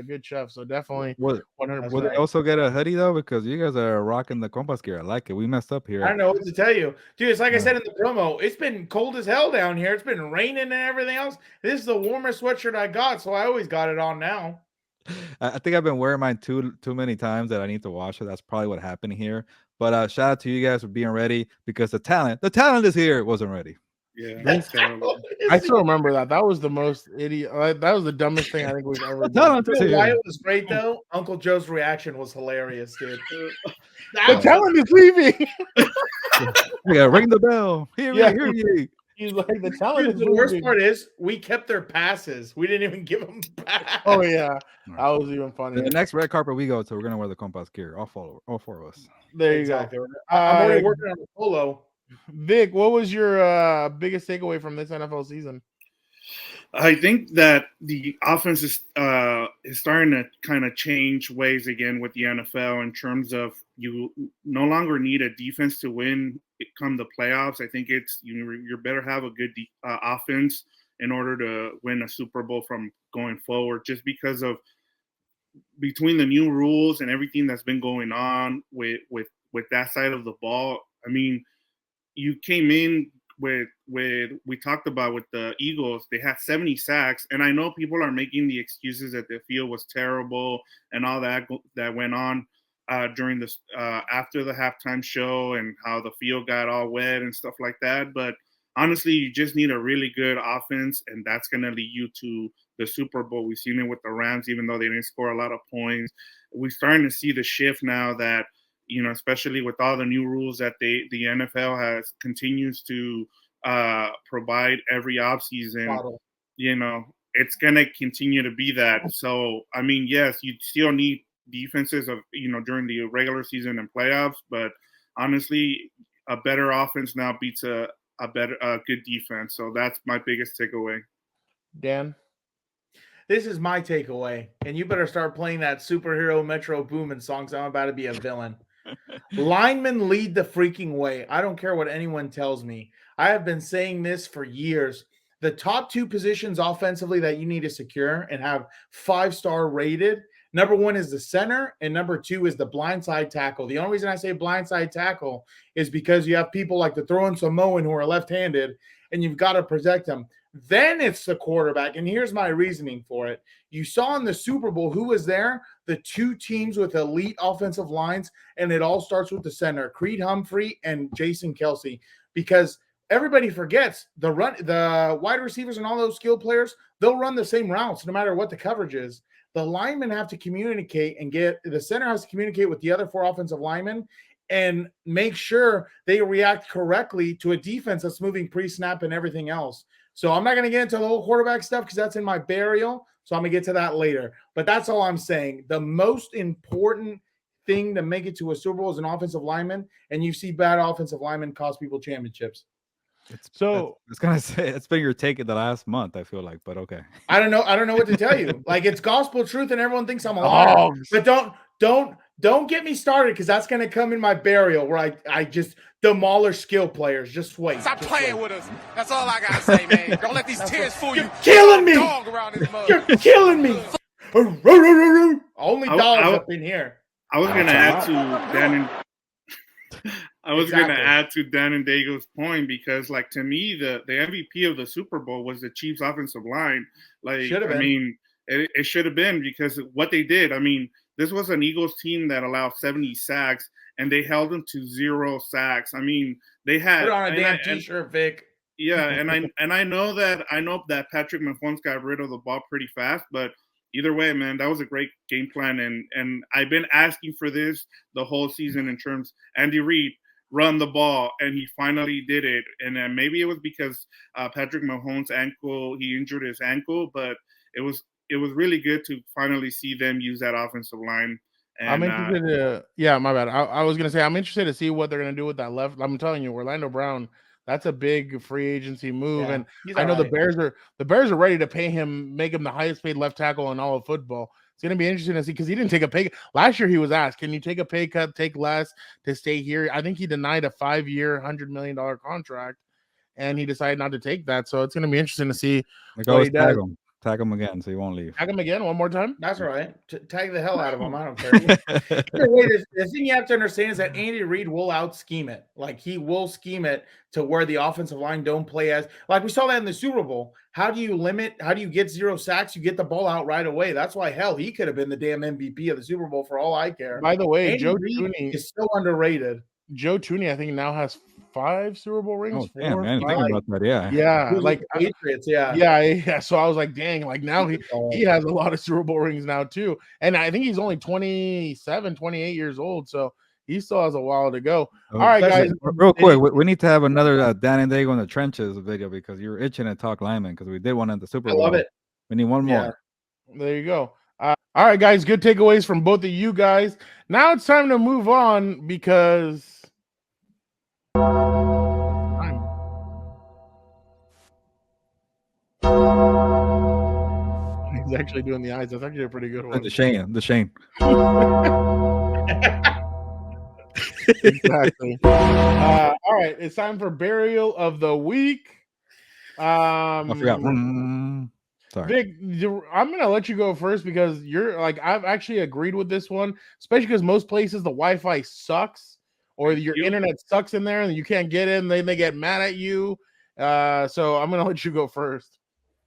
good chef. So definitely, 100%. Will they also get a hoodie though? Because you guys are rocking the Compas gear. I like it. We messed up here. I don't know what to tell you, dude. It's like I said in the promo. It's been cold as hell down here. It's been raining and everything else. This is the warmest sweatshirt I got, so I always got it on now. I think I've been wearing mine too many times that I need to wash it. That's probably what happened here. But shout out to you guys for being ready because the talent is here. It wasn't ready. Yeah, that's terrible. I still remember that. That was the most idiot. That was the dumbest thing I think we've ever done. You know why it was great though? Uncle Joe's reaction was hilarious, dude. The talent is leaving. Yeah, ring the bell. Hear ye. He's like, the talent is the worst part is we kept their passes. We didn't even give them back. Oh yeah, that was even funny. The next red carpet we go to, we're gonna wear the Compas gear. All four of us. There you go. I'm already working on the polo. Vic, what was your biggest takeaway from this NFL season? I think that the offense is starting to kind of change ways again with the NFL in terms of you no longer need a defense to win come the playoffs. I think it's you better have a good offense in order to win a Super Bowl from going forward, just because of between the new rules and everything that's been going on with that side of the ball. I mean, you came in with we talked about with the Eagles, they had 70 sacks, and I know people are making the excuses that the field was terrible and all that went on during this after the halftime show and how the field got all wet and stuff like that. But honestly, you just need a really good offense, and that's going to lead you to the Super Bowl. We've seen it with the Rams, even though they didn't score a lot of points. We're starting to see the shift now that, you know, especially with all the new rules that the NFL continues to provide every offseason, you know, it's going to continue to be that. So, I mean, yes, you still need defenses of, you know, during the regular season and playoffs, but honestly, a better offense now beats a good defense. So that's my biggest takeaway. Dan? This is my takeaway, and you better start playing that superhero Metro Boomin song, so I'm about to be a villain. Linemen lead the freaking way. I don't care what anyone tells me. I have been saying this for years. The top two positions offensively that you need to secure and have 5-star rated, number one is the center, and number two is the blindside tackle. The only reason I say blindside tackle is because you have people like the throwing Samoan who are left-handed, and you've got to protect them. Then it's the quarterback, and here's my reasoning for it. You saw in the Super Bowl who was there, the two teams with elite offensive lines, and it all starts with the center, Creed Humphrey and Jason Kelce, because everybody forgets the wide receivers and all those skill players, they'll run the same routes no matter what the coverage is. The linemen have to communicate and the center has to communicate with the other four offensive linemen and make sure they react correctly to a defense that's moving pre-snap and everything else. So I'm not going to get into the whole quarterback stuff because that's in my burial. So I'm going to get to that later. But that's all I'm saying. The most important thing to make it to a Super Bowl is an offensive lineman, and you see bad offensive linemen cost people championships. So it's gonna say it's been your take in the last month, I feel like, but okay. I don't know what to tell you. Like, it's gospel truth, and everyone thinks I'm a liar. But don't get me started because that's gonna come in my burial where I just demolish skill players. Just wait. Stop playing with us. That's all I gotta say, man. Don't let these tears fool you. You're killing me. Dog around this mug. You're killing me. Only dogs up in here. I was gonna add to Dan and Dago's point because, like, to me, the MVP of the Super Bowl was the Chiefs' offensive line. Like, I mean, it should have been because what they did. I mean, this was an Eagles team that allowed 70 sacks, and they held them to 0 sacks. I mean, they had put on a damn t-shirt, Vic. Yeah, and I know that Patrick Mahomes got rid of the ball pretty fast, but either way, man, that was a great game plan, and I've been asking for this the whole season in terms Andy Reid run the ball, and he finally did it. And maybe it was because Patrick Mahomes' ankle, he injured his ankle, but it was really good to finally see them use that offensive line. And, I'm interested to, yeah, my bad. I was gonna say I'm interested to see what they're gonna do with that left. I'm telling you, Orlando Brown, that's a big free agency move, Yeah, and he's I know all right. the Bears are ready to pay him, make him the highest paid left tackle in all of football. It's gonna be interesting to see because he didn't take a pay. Last year he was asked, "Can you take a pay cut, take less to stay here?" I think he denied a 5-year, $100 million contract, and he decided not to take that. So it's gonna be interesting to see Like what always, he does. tag him again, so he won't leave. Tag him again one more time. That's all right. Tag the hell out of him. I don't care. Either way, the thing you have to understand is that Andy Reid will out scheme it. Like he will scheme it to where the offensive line don't play as like we saw that in the Super Bowl. How do you get 0 sacks? You get the ball out right away. That's why hell he could have been the damn MVP of the Super Bowl for all I care. By the way, Andy Joe Reid Tooney is so underrated. Joe Tooney, I think now has 5 Super Bowl rings. Oh, damn, 4, man, I didn't 5. think about that. Yeah. Yeah, He was like with the Patriots, yeah. yeah. So I was like, dang, like now he has a lot of Super Bowl rings now too, and I think he's only 27, 28 years old, so he still has a while to go. All right, guys, Real quick, we need to have another Dan and Diego in the trenches video because you're itching to talk linemen because we did one at the Super Bowl. I love it. We need one Yeah. more. There you go. All right, guys, good takeaways from both of you guys. Now it's time to move on because he's actually doing the eyes. That's actually a pretty good one. The Shane. Exactly. All right, it's time for burial of the week. I forgot. Sorry. Vic, I'm gonna let you go first because you're like I've actually agreed with this one, especially because most places the Wi-Fi sucks or your internet sucks in there and you can't get in. They get mad at you. So I'm gonna let you go first.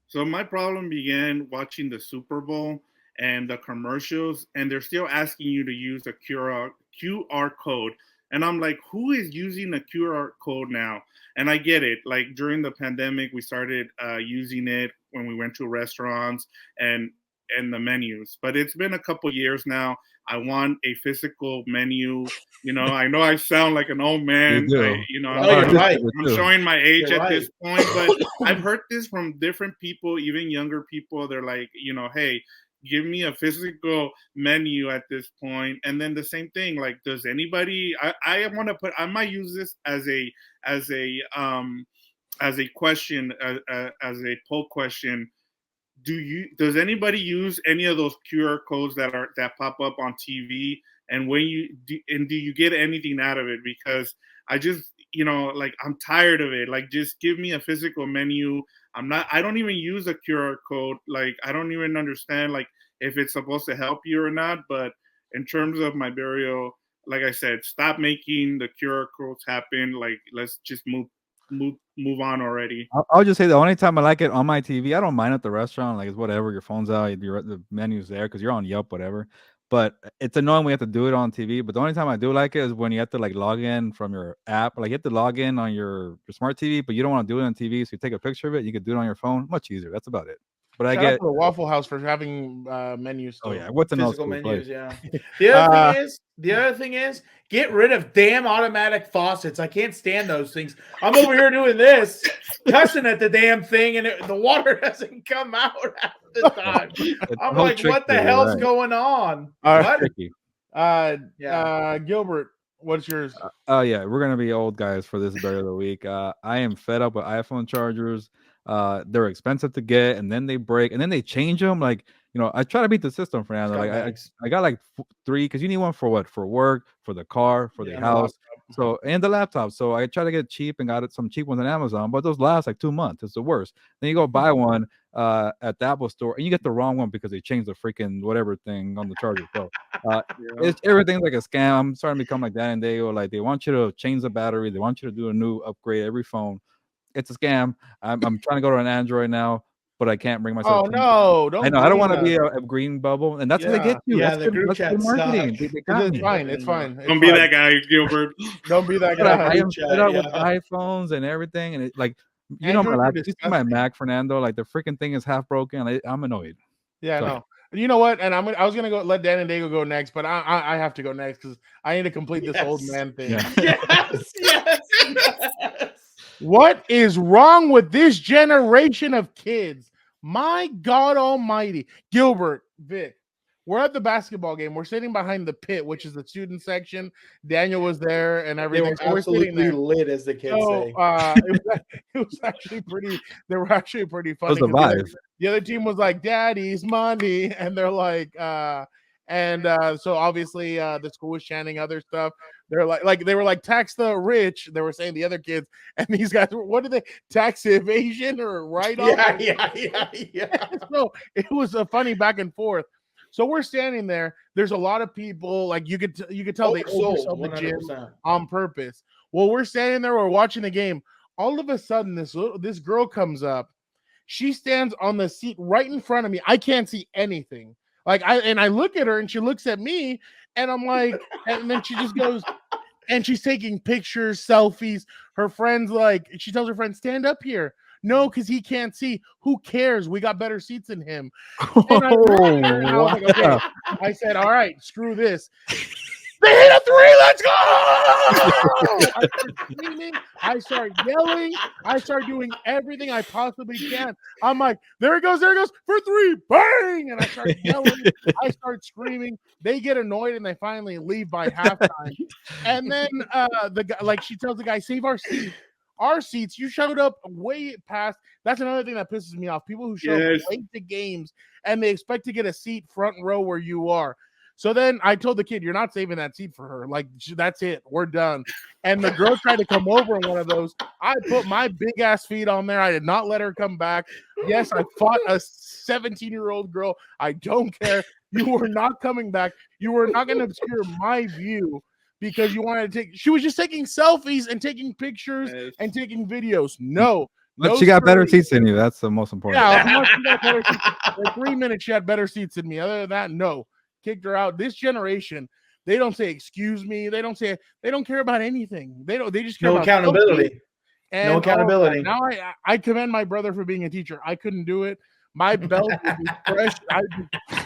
So my problem began watching the Super Bowl and the commercials, and they're still asking you to use a QR code. And I'm like, who is using a QR code now? And I get it. Like during the pandemic, we started using it when we went to restaurants and the menus. But it's been a couple years now. I want a physical menu. You know I sound like an old man. I'm showing my age at this point, but I've heard this from different people, even younger people. They're like, hey, give me a physical menu at this point. And then the same thing, like, does anybody? I might use this as a question, as a poll question. Does anybody use any of those QR codes that pop up on TV? And do you get anything out of it? Because I just, like, I'm tired of it. Like, just give me a physical menu. I don't even use a QR code. Like, I don't even understand, like, if it's supposed to help you or not. But in terms of my burial, like I said, stop making the QR codes happen. Like, let's just move on already. I'll just say the only time I like it on my TV, I don't mind at the restaurant. Like, it's whatever, your phone's out, the menu's there because you're on Yelp, whatever. But it's annoying we have to do it on TV. But the only time I do like it is when you have to like log in from your app. Like you have to log in on your smart TV, but you don't want to do it on TV. So you take a picture of it. You could do it on your phone. Much easier. That's about it. But Shout out to the Waffle House for having menus. Still. Oh yeah, what's an physical menus? place? Yeah. The other thing is, get rid of damn automatic faucets. I can't stand those things. I'm over here doing this, cussing at the damn thing, and the water doesn't come out half the time. I'm like, what the hell's going on? Tricky. Gilbert, what's yours? Yeah, we're gonna be old guys for this burial of the week. I am fed up with iPhone chargers. They're expensive to get, and then they break, and then they change them. Like, I try to beat the system for now. Like, I got like 3 because you need one for what? For work, for the car, for the house, and the laptop. So I try to get cheap and got some cheap ones on Amazon, but those last like 2 months. It's the worst. Then you go buy one at the Apple store, and you get the wrong one because they changed the freaking whatever thing on the charger. So everything's like a scam. I'm starting to become like that, and like they want you to change the battery. They want you to do a new upgrade every phone. It's a scam. I'm trying to go to an Android now, but I can't bring myself. Oh no! I know. I don't want to be a green bubble, and that's what they get you. Yeah, that's the group chat marketing. It's fine. It's fine. Don't be that guy, Gilbert. Don't be that guy. I am fed up with iPhones and everything, and You know my Androids are laptop. You see my disgusting. Mac, Fernando. Like the freaking thing is half broken. I'm annoyed. Yeah, Sorry. no. You know what? And I was gonna go let Dan and Diego go next, but I have to go next because I need to complete this old Yes. man thing. Yeah. Yes. What is wrong with this generation of kids? My God Almighty, Gilbert, Vic. We're at the basketball game. We're sitting behind the pit, which is the student section. Daniel was there and They everything. were So we're sitting absolutely there. lit, as the kids So say. it was actually pretty. They were actually pretty It was funny. the 'Cause vibe. the other team was like, "Daddy's money," and they're like, so obviously the school was chanting other stuff. They're like they were like tax the rich. They were saying the other kids, and these guys were, what did they, tax evasion or write off? Yeah. So it was a funny back and forth. So we're standing there. There's a lot of people. Like you could tell they oversold the gym 100%. on purpose. Well, we're standing there. We're watching the game. All of a sudden, this girl comes up. She stands on the seat right in front of me. I can't see anything. Like I look at her and she looks at me and I'm like, and then she just goes and she's taking pictures, selfies. Her friends she tells her friends, stand up here. No, because he can't see. Who cares? We got better seats than him. And I looked at her and I was like, okay. I said, all right, screw this. They hit a three. Let's go! I start screaming. I start yelling. I start doing everything I possibly can. I'm like, there it goes for three. Bang! And I start yelling. I start screaming. They get annoyed and they finally leave by halftime. And then the guy, she tells the guy, save our seats. Our seats, you showed up way past. That's another thing that pisses me off. People who show up late to games and they expect to get a seat front row where you are. So then I told the kid, you're not saving that seat for her. Like, that's it. We're done. And the girl tried to come over in one of those. I put my big ass feet on there. I did not let her come back. Yes, I fought a 17-year-old girl. I don't care. You were not coming back. You were not going to obscure my view because you wanted to take. She was just taking selfies and taking pictures and taking videos. No. But no she got better screwing. seats than you. That's the most important. Yeah, she got better seats. For 3 minutes, she had better seats than me. Other than that, no. Kicked her out. This generation, they don't say excuse me. They don't care about anything. They just care No about accountability. and No accountability. now I commend my brother for being a teacher. I couldn't do it. My belt would be fresh.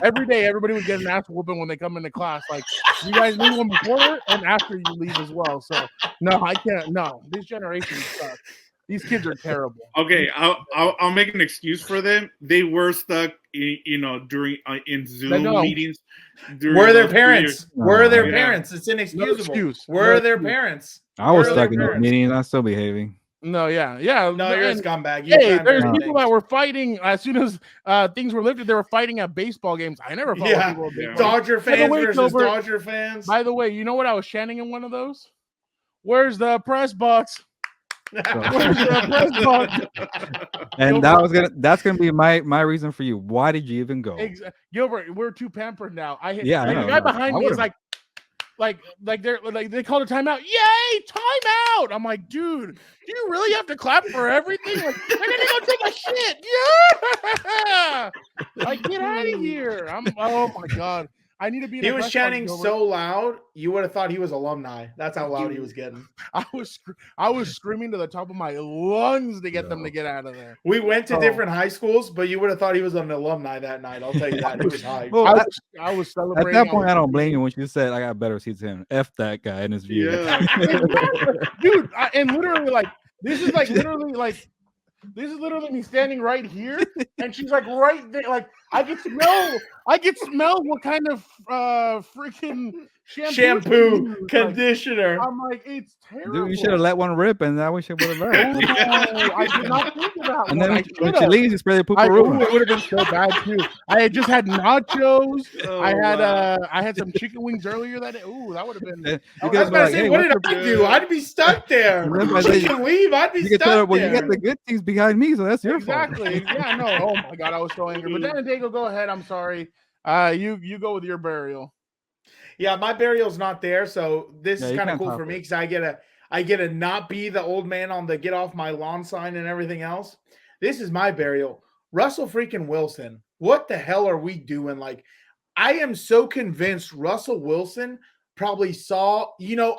Every day, everybody would get an ass whooping when they come into class. Like, you guys need one before and after you leave as well. So no, I can't. No, this generation sucks. These kids are terrible. Okay, I'll make an excuse for them. They were stuck, during in Zoom meetings. Were their parents? Were their Yeah. parents? It's inexcusable. No excuse. Were No their excuse. parents? I was Were stuck their in the parents? meeting. I'm still behaving. No, yeah. No, you're a scumbag. You Hey, try there's and people that were fighting as soon as things were lifted. They were fighting at baseball games. I never fought with people at baseball games. Dodger fans way, versus Gilbert, Dodger fans. By the way, you know what I was chanting in one of those? Where's the press box? Where's the press box? And Gilbert, that's gonna be my reason for you. Why did you even go? Gilbert, we're too pampered now. I the know. guy behind I me is would've- they called a timeout. Yay, timeout! I'm like, dude, do you really have to clap for everything? Like, I'm gonna go take a shit. Yeah, like, get out of here. Oh my god, I need to be. He was chanting so loud, you would have thought he was alumni. That's how loud he was getting. I was screaming to the top of my lungs to get them to get out of there. We went to different high schools, but you would have thought he was an alumni that night. I'll tell you that. He was hyped. Well, I was celebrating. At that point, I don't blame you when you said I got better seats than him. F that guy and his view. Yeah. Dude, and literally this is literally me standing right here, and she's like right there. Like, I could smell what kind of freaking shampoo conditioner. I'm like, it's terrible. Dude, you should have let one rip, and that way she would have learned. I did not think of that. And one. then when she leaves, you spray the poop room. It would have been so bad too. I had just had nachos. I had some chicken wings earlier that day. Ooh, that would have been. I was about to say, what did I do? I'd be stuck there. She can leave. I'd be stuck there. Well, you get the good things behind me, so that's your fault. Exactly. Yeah, no. Oh my god, I was so angry. But then Diego, go ahead. I'm sorry. You go with your burial. Yeah, my burial's not there, so this is kind of cool for me because I get to not be the old man on the get off my lawn sign and everything else. This is my burial. Russell freaking Wilson. What the hell are we doing? Like, I am so convinced Russell Wilson probably saw,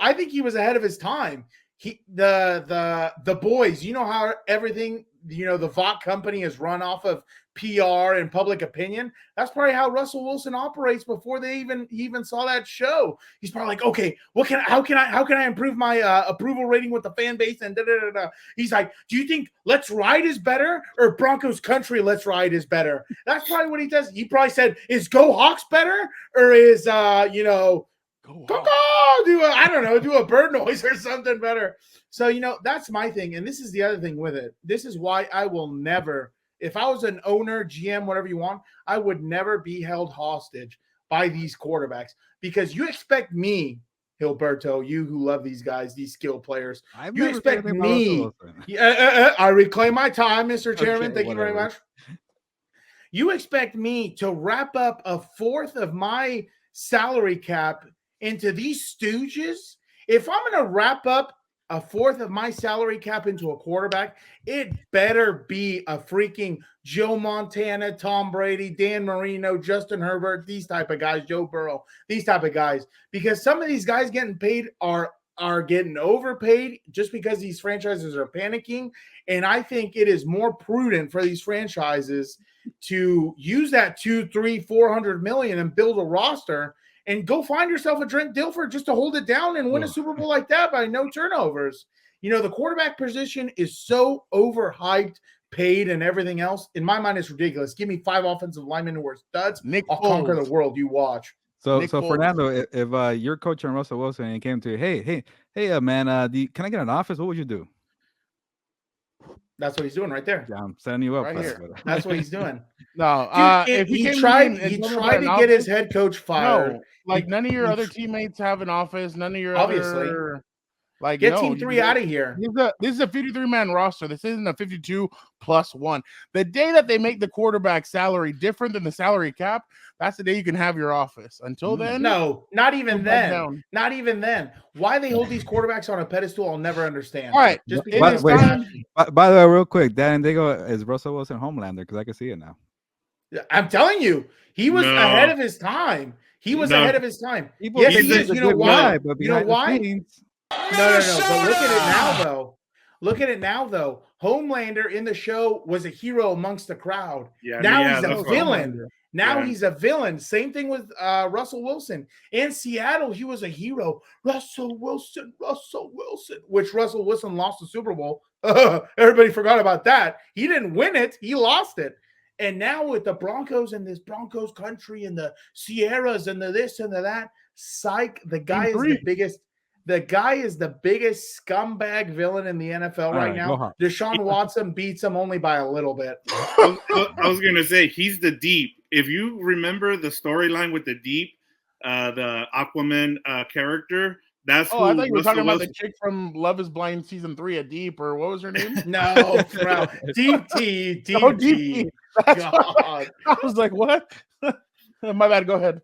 I think he was ahead of his time. the boys, you know how everything, the Vought company is run off of PR and public opinion. That's probably how Russell Wilson operates before he even saw that show. He's probably like, okay, how can I improve my approval rating with the fan base and da da da da. He's like, do you think Let's Ride is better or Broncos Country Let's Ride is better? That's probably what he does. He probably said, is Go Hawks better or is do a bird noise or something better. So, that's my thing. And this is the other thing with it. This is why I will never, if I was an owner, GM, whatever you want, I would never be held hostage by these quarterbacks because you expect me, Gilberto, you who love these guys, these skill players, you expect me. I reclaim my time, Mr. Chairman. Okay, Thank you very much. You expect me to wrap up a fourth of my salary cap into these stooges? If I'm going to wrap up a fourth of my salary cap into a quarterback, it better be a freaking Joe Montana, Tom Brady, Dan Marino, Justin Herbert, these type of guys, Joe Burrow, these type of guys, because some of these guys getting paid are getting overpaid just because these franchises are panicking. And I think it is more prudent for these franchises to use that 200, 300, 400 million and build a roster and go find yourself a Trent Dilfer just to hold it down and win a Super Bowl like that by no turnovers. The quarterback position is so overhyped, paid, and everything else. In my mind, it's ridiculous. Give me 5 offensive linemen who are studs. I'll conquer the world. You watch. So Fernando, if you're coaching Russell Wilson and he came to you, hey, man, can I get an office? What would you do? That's what he's doing right there. Yeah, I'm setting you up right here. That's what he's doing. No, if he tried to get his head coach fired. No, like none of your other teammates have an office. None of your obviously. Get team 3 out of here. This is a 53-man roster. This isn't a 52 plus 1. The day that they make the quarterback salary different than the salary cap, that's the day you can have your office. Until then, no, not even then. Not even then. Why they hold these quarterbacks on a pedestal, I'll never understand. All right, just because by the way, real quick, Dan Diego, is Russell Wilson Homelander? Because I can see it now. I'm telling you, he was ahead of his time. He was ahead of his time. Yes, he is. You know why? You know why? No. But look at it now, though. Homelander in the show was a hero amongst the crowd. Now he's a villain. He's a villain. Same thing with Russell Wilson. In Seattle, he was a hero. Russell Wilson, which Russell Wilson lost the Super Bowl. Everybody forgot about that. He didn't win it. He lost it. And now with the Broncos and this Broncos country and the Sierras and the this and the that, psych, the guy is the biggest. The guy is the biggest scumbag villain in the NFL right now. Deshaun Watson beats him only by a little bit. I was going to say, he's the Deep. If you remember the storyline with the Deep, the Aquaman character, that's who I thought you were talking about the chick from Love is Blind season 3, a Deep, or what was her name? No, Deep T. God. I was like, what? My bad. Go ahead.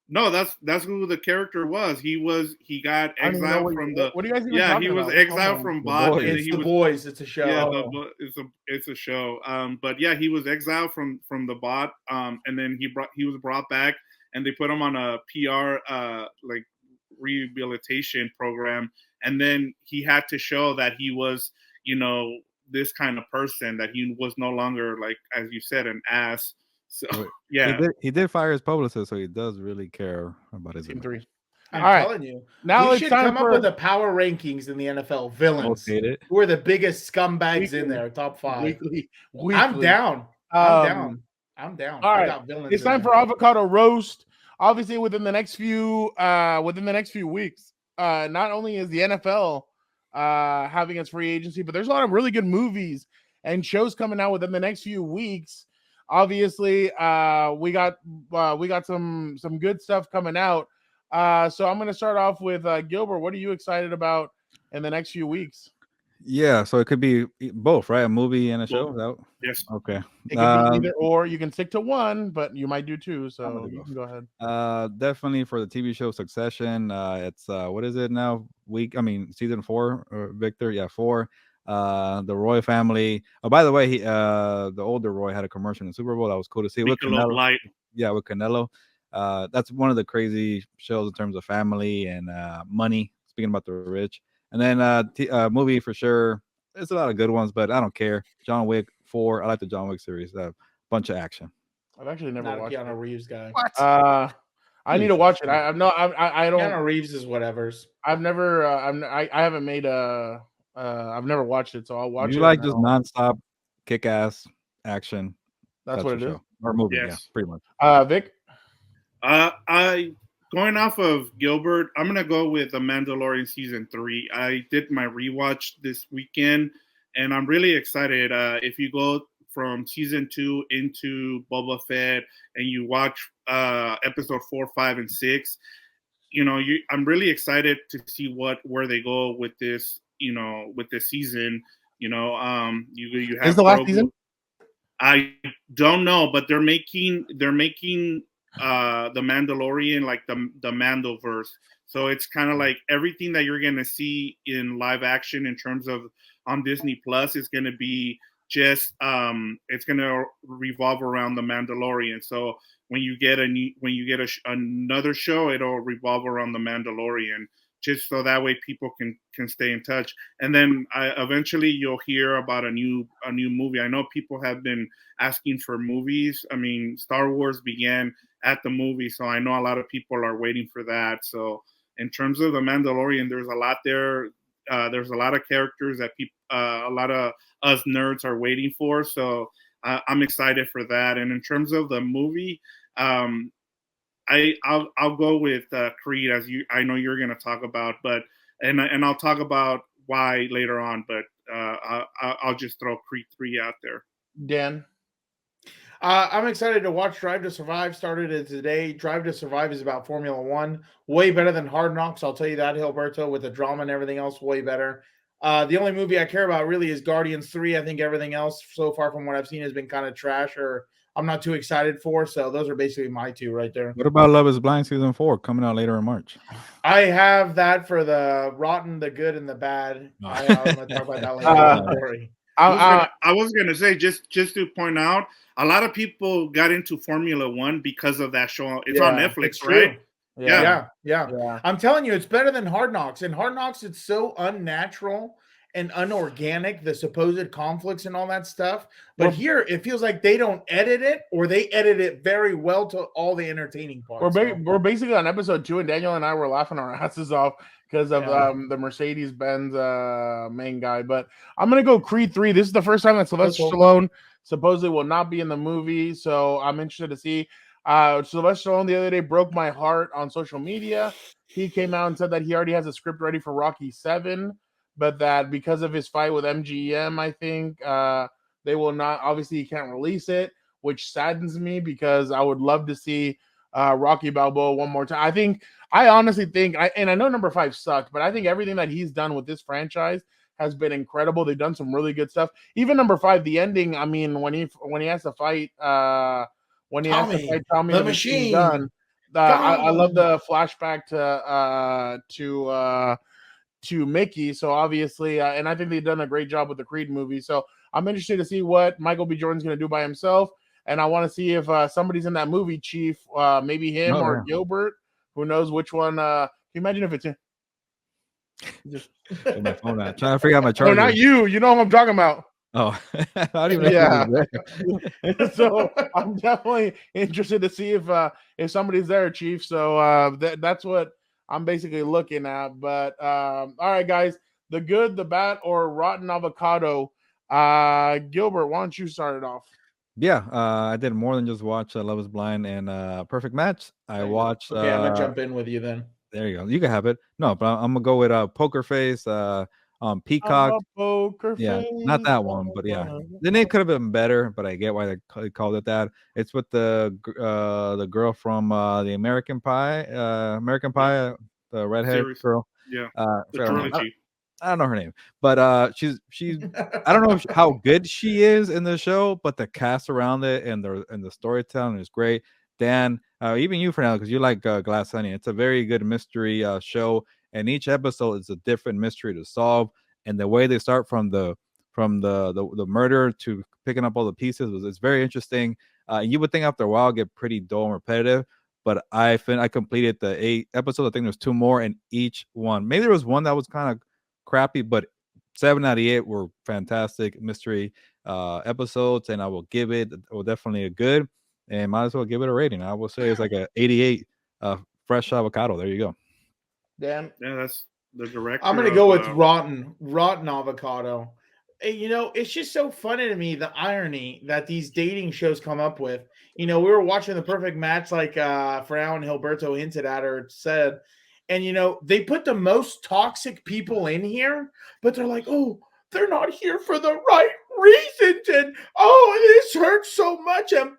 No, that's who the character was. He got exiled from the. What do you guys even talking he was about? exiled from Bot. It's the Boys. It's a show. Yeah, it's a show. But yeah, he was exiled from the Bot. And then he was brought back, and they put him on a PR like rehabilitation program. And then he had to show that he was, this kind of person, that he was no longer, like, as you said, an ass. So yeah, he did fire his publicist, so he does really care about his team 3. I'm telling you. Now we should come up with the power rankings in the NFL villains. Who are the biggest scumbags in there? Top 5. Weekly. I'm down. I'm down. All right, it's time for Avocado Roast. Obviously, within the next few weeks, not only is the NFL having its free agency, but there's a lot of really good movies and shows coming out within the next few weeks. Obviously, we got some good stuff coming out. So I'm going to start off with Gilbert. What are you excited about in the next few weeks? Yeah, so it could be both, right? A movie and a show? Yes. Okay. It can be either or. You can stick to one, but you might do two. So you can go ahead. Definitely for the TV show Succession. It's what is it now? Season 4, Victor? Yeah, 4. The Roy family. Oh, by the way, the older Roy had a commercial in the Super Bowl. That was cool to see. With Canelo. Yeah, with Canelo. That's one of the crazy shows in terms of family and money. Speaking about the rich. And then movie for sure. There's a lot of good ones, but I don't care. John Wick 4. I like the John Wick series. A bunch of action. I've actually never Not a watched Keanu it. Reeves guy. I need to watch it. I don't. Keanu Reeves is whatever's. I've never. I haven't made I've never watched it, so I'll watch it. You like just nonstop kick-ass action. That's what it your is. show. Or movie, Yes. yeah, pretty much. Vic. I going off of Gilbert, I'm gonna go with The Mandalorian season 3. I did my rewatch this weekend, and I'm really excited. If you go from season 2 into Boba Fett and you watch episode 4, 5, and 6, I'm really excited to see where they go with this. With this season. You have Is the last Grogu. season? I don't know, but they're making the Mandalorian like the Mandoverse. So it's kind of like everything that you're gonna see in live action in terms of on Disney Plus is gonna be just it's gonna revolve around the Mandalorian. So when you get another show, it'll revolve around the Mandalorian, just so that way people can stay in touch. And then eventually you'll hear about a new movie. I know people have been asking for movies. I mean, Star Wars began at the movie, so I know a lot of people are waiting for that. So in terms of the Mandalorian, there's a lot there. There's a lot of characters that a lot of us nerds are waiting for. So I'm excited for that. And in terms of the movie, I'll go with Creed, as I know you're going to talk about, and I'll talk about why later on, but I'll just throw Creed 3 out there. Dan. I'm excited to watch Drive to Survive. Started it today. Drive to Survive is about Formula One. Way better than Hard Knocks. I'll tell you that, Hilberto, with the drama and everything else, way better. The only movie I care about really is Guardians 3. I think everything else so far from what I've seen has been kind of trash, or I'm not too excited for. So those are basically my two right there. What about Love is Blind season 4 coming out later in March? I have that for the rotten, the good, and the bad. I'm going to talk about that later. I was going to say, just to point out, a lot of people got into Formula One because of that show. It's on Netflix, right? Yeah. I'm telling you, it's better than Hard Knocks. In Hard Knocks, it's so unnatural and unorganic, the supposed conflicts and all that stuff. But here, it feels like they don't edit it, or they edit it very well to all the entertaining parts. We're basically on episode 2, and Daniel and I were laughing our asses off because of the Mercedes-Benz main guy. But I'm going to go Creed 3. This is the first time that Sylvester Stallone supposedly will not be in the movie, so I'm interested to see. Sylvester Stallone the other day broke my heart on social media. He came out and said that he already has a script ready for Rocky 7, but that because of his fight with MGM, I think they will not. Obviously, he can't release it, which saddens me because I would love to see Rocky Balboa one more time. I honestly think, and I know number 5 sucked, but I think everything that he's done with this franchise has been incredible. They've done some really good stuff. Even number 5, the ending. I mean, when he has to fight, Tommy the Machine Gun. I love the flashback to Mickey. So obviously, and I think they've done a great job with the Creed movie. So I'm interested to see what Michael B. Jordan's going to do by himself. And I want to see if somebody's in that movie, Chief, maybe him or Gilbert. Who knows which one? Can you imagine if it's him? Just my phone out. Trying to figure out my charger. No, not you. You know what I'm talking about. Oh, I don't even know. Yeah. So I'm definitely interested to see if somebody's there, Chief. So that's what I'm basically looking at. But all right, guys, the good, the bad, or rotten avocado. Gilbert, why don't you start it off? Yeah, I did more than just watch Love is Blind and Perfect Match. I watched. Okay, I'm gonna jump in with you then. There you go. You can have it. No, but I'm gonna go with Poker Face. Peacock. Poker Face. Not that one, but yeah, the name could have been better, but I get why they called it that. It's with the girl from the American Pie, the redhead girl. Yeah, I don't know her name, but she's I don't know how good she is in the show, but the cast around it and the storytelling is great. Dan, even you, Fernando, because you like Glass Onion. It's a very good mystery show, and each episode is a different mystery to solve. And the way they start from the murder to picking up all the pieces it's very interesting. You would think after a while it'd get pretty dull and repetitive, but I completed the 8 episodes. I think there's 2 more in each one. Maybe there was one that was kind of crappy, but 7 out of 8 were fantastic mystery episodes, and I will give it definitely a good, and might as well give it a rating. I will say it's like a 88 fresh avocado. There you go. Dan, Yeah, that's the director. I'm gonna go with rotten avocado. It's just so funny to me, the irony that these dating shows come up with. We were watching The Perfect Match, like Frau and Hilberto hinted at or said, and they put the most toxic people in here, but they're like, oh, they're not here for the right reasons, and this hurts so much, and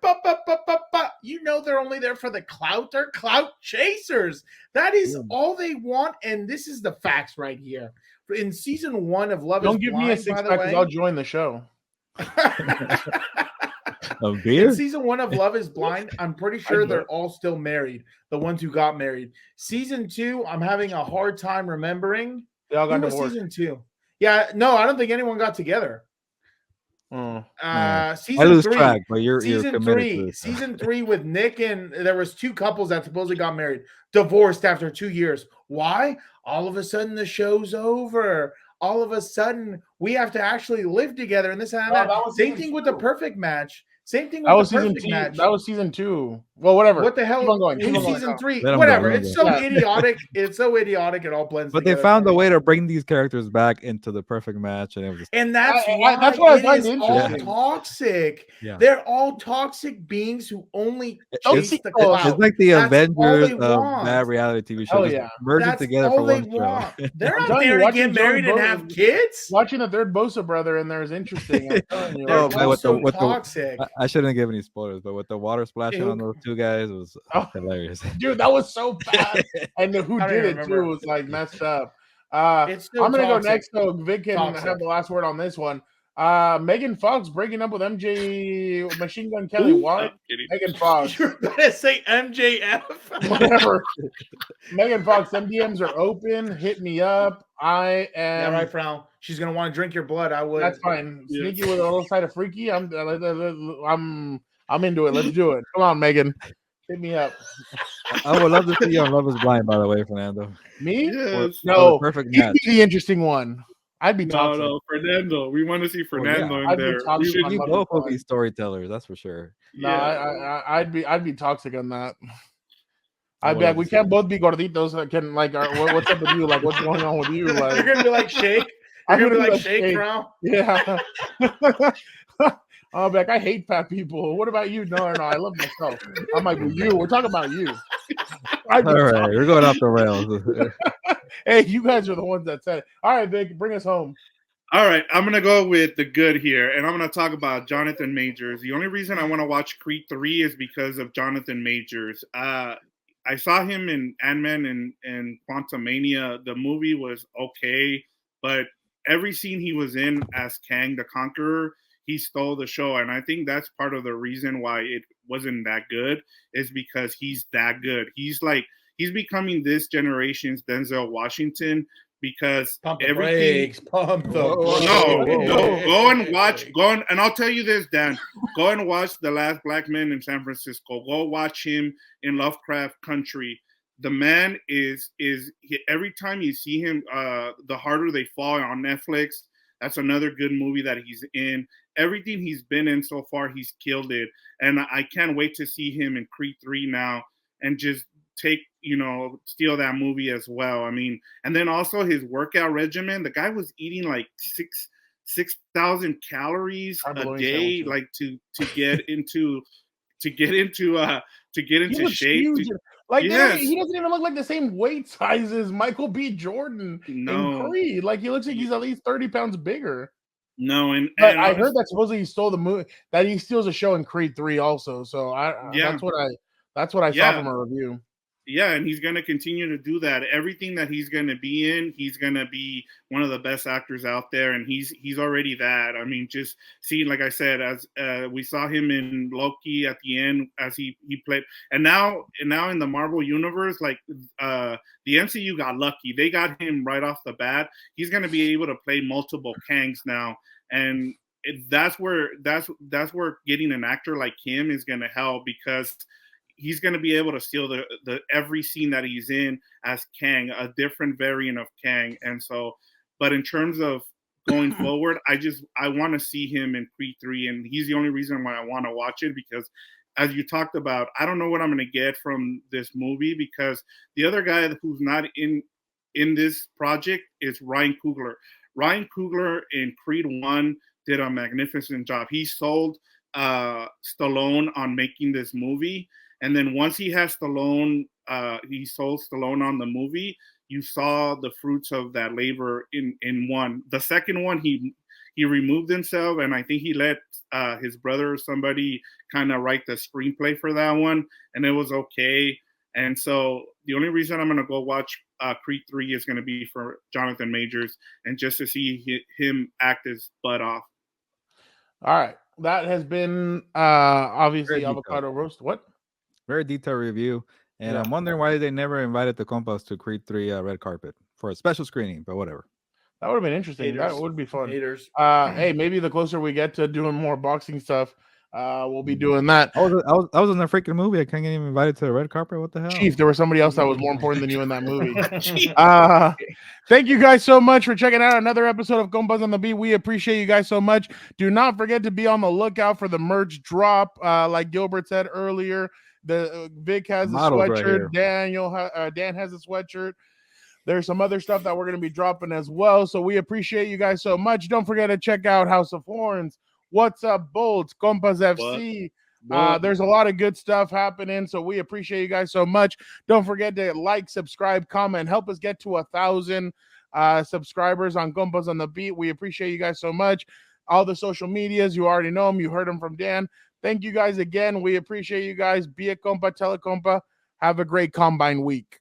they're only there for the clout. They're clout chasers. That is all they want, and this is the facts right here. In season 1 of Love Don't is give Blind, me a six by the pack because way, I'll join the show. Of beer? in season 1 of Love is Blind, I'm pretty sure they're all still married. The ones who got married. Season 2, I'm having a hard time remembering. They all got Who was divorced. season 2? Yeah, no, I don't think anyone got together. I Season lose 3, track, but you're season committed 3, to this. season 3 with Nick, and there was 2 couples that supposedly got married, divorced after 2 years. Why? All of a sudden the show's over. All of a sudden we have to actually live together, and this and that. Same thing with The Perfect Match. Same thing with The Perfect Match. That was season 2. Well, whatever. What the hell? Keep on going. In season 3, Let 'em whatever. go, let 'em It's go. so idiotic. It's so idiotic. It all blends But together. they found a way to bring these characters back into The Perfect Match, and it was just And that's that's why what I it find is all interesting. toxic. Yeah. They're all toxic beings who only It's- chase the it's clout. it's like the That's all Avengers they of want. bad reality TV Hell shows, yeah. just merging That's together all for they one show. want. They're I'm not telling you, there to watching get married Joey and Bo- have kids. Watching the third Bosa brother in there is interesting. I'm telling you. They're Oh, man, all with so with toxic. I shouldn't give any spoilers, but with the water splashing Who- on those two guys, it was Oh. hilarious. Dude, that was so bad. And who I don't did even it remember. too was like messed up. It's so I'm gonna toxic. go next, so Vic can Toxic. have the last word on this one. Megan Fox breaking up with MJ Machine Gun Kelly. Why? I'm kidding. Megan Fox. You're gonna say MJF? Whatever. Megan Fox, them DMs are open. Hit me up. I am. Yeah, right, Frown. She's gonna want to drink your blood. I would. That's fine. Yeah. Sneaky with a little side of freaky. I'm into it. Let's do it. Come on, Megan. Hit me up. I would love to see you on Love Is Blind, by the way, Fernando. Me? Yes. No. Perfect He'd match. be the interesting one. I'd be toxic. No, Fernando. We want to see Fernando I'd in be there. toxic We on You Love both Is will Blind. be storytellers, that's for sure. No, I'd be toxic on that. I I would bet love we to see can't it. both be gorditos. That can what's up with you? Like what's going on with you? You're Like gonna be like Shake. I'm You're gonna be gonna like Shake, Frown. yeah. I'm like I hate fat people. What about you? No, I love myself. I'm like well, you. We're talking about you. All right, we're going off the rails. Hey, you guys are the ones that said it. All right, Vic, bring us home. All right, I'm gonna go with the good here, and I'm gonna talk about Jonathan Majors. The only reason I want to watch Creed 3 is because of Jonathan Majors. I saw him in Ant-Man and Quantumania. The movie was okay, but every scene he was in as Kang the Conqueror, he stole the show, and I think that's part of the reason why it wasn't that good is because he's that good. He's becoming this generation's Denzel Washington. Because Pump the everything, brakes. Pump the no, brakes. go and watch. And I'll tell you this, Dan. Go and watch The Last Black Man in San Francisco. Go watch him in Lovecraft Country. The man is every time you see him, The Harder They Fall on Netflix. That's another good movie that he's in. Everything he's been in so far, he's killed it. And I can't wait to see him in Creed 3 now and just steal that movie as well. I mean, and then also his workout regimen. The guy was eating like 6,000 calories a day, like to get into shape. Huge. Like Yes. he doesn't even look like the same weight size as Michael B. Jordan in Creed. Like he looks like he's at least 30 pounds bigger. No, but I heard that supposedly he stole the movie that he steals a show in Creed 3 also. So that's what I saw from a review. Yeah, and he's going to continue to do that. Everything that he's going to be in, he's going to be one of the best actors out there, and he's already that. I mean, just see, like I said, as we saw him in Loki at the end as he played, and now in the Marvel universe, like the MCU got lucky. They got him right off the bat. He's going to be able to play multiple Kangs now, and that's where getting an actor like him is going to help because he's going to be able to steal the every scene that he's in as Kang, a different variant of Kang. And so But in terms of going forward, I want to see him in Creed 3, and he's the only reason why I want to watch it, because as you talked about, I don't know what I'm going to get from this movie, because the other guy who's not in this project is Ryan Coogler. Ryan Coogler in Creed 1 did a magnificent job. He sold Stallone on making this movie, and then once he has Stallone, he sold Stallone on the movie. You saw the fruits of that labor in one. The second one, he removed himself, and I think he let his brother or somebody kind of write the screenplay for that one, and it was okay. And so the only reason I'm going to go watch Creed 3 is going to be for Jonathan Majors, and just to see him act his butt off. All right. That has been obviously Very Avocado Roast. What? Very detailed review. And I'm wondering why they never invited the Compas to Creed 3 red carpet for a special screening, but whatever. That would have been interesting. Haters. That would be fun. Haters. Hey, maybe the closer we get to doing more boxing stuff, we'll be doing that. I was in a freaking movie. I can't get even invited to the red carpet. What the hell? Chief, there was somebody else that was more important than you in that movie. Thank you guys so much for checking out another episode of Compas on the Beat. We appreciate you guys so much. Do not forget to be on the lookout for the merch drop. Like Gilbert said earlier, the Vic has a sweatshirt. Right, Dan has a sweatshirt. There's some other stuff that we're going to be dropping as well. So we appreciate you guys so much. Don't forget to check out House of Horns. What's Up, Bolts, Compas FC. There's a lot of good stuff happening. So we appreciate you guys so much. Don't forget to like, subscribe, comment, help us get to 1,000 subscribers on Compas on the Beat. We appreciate you guys so much. All the social medias, you already know them. You heard them from Dan. Thank you guys again. We appreciate you guys. Be a compa, tell a compa. Have a great combine week.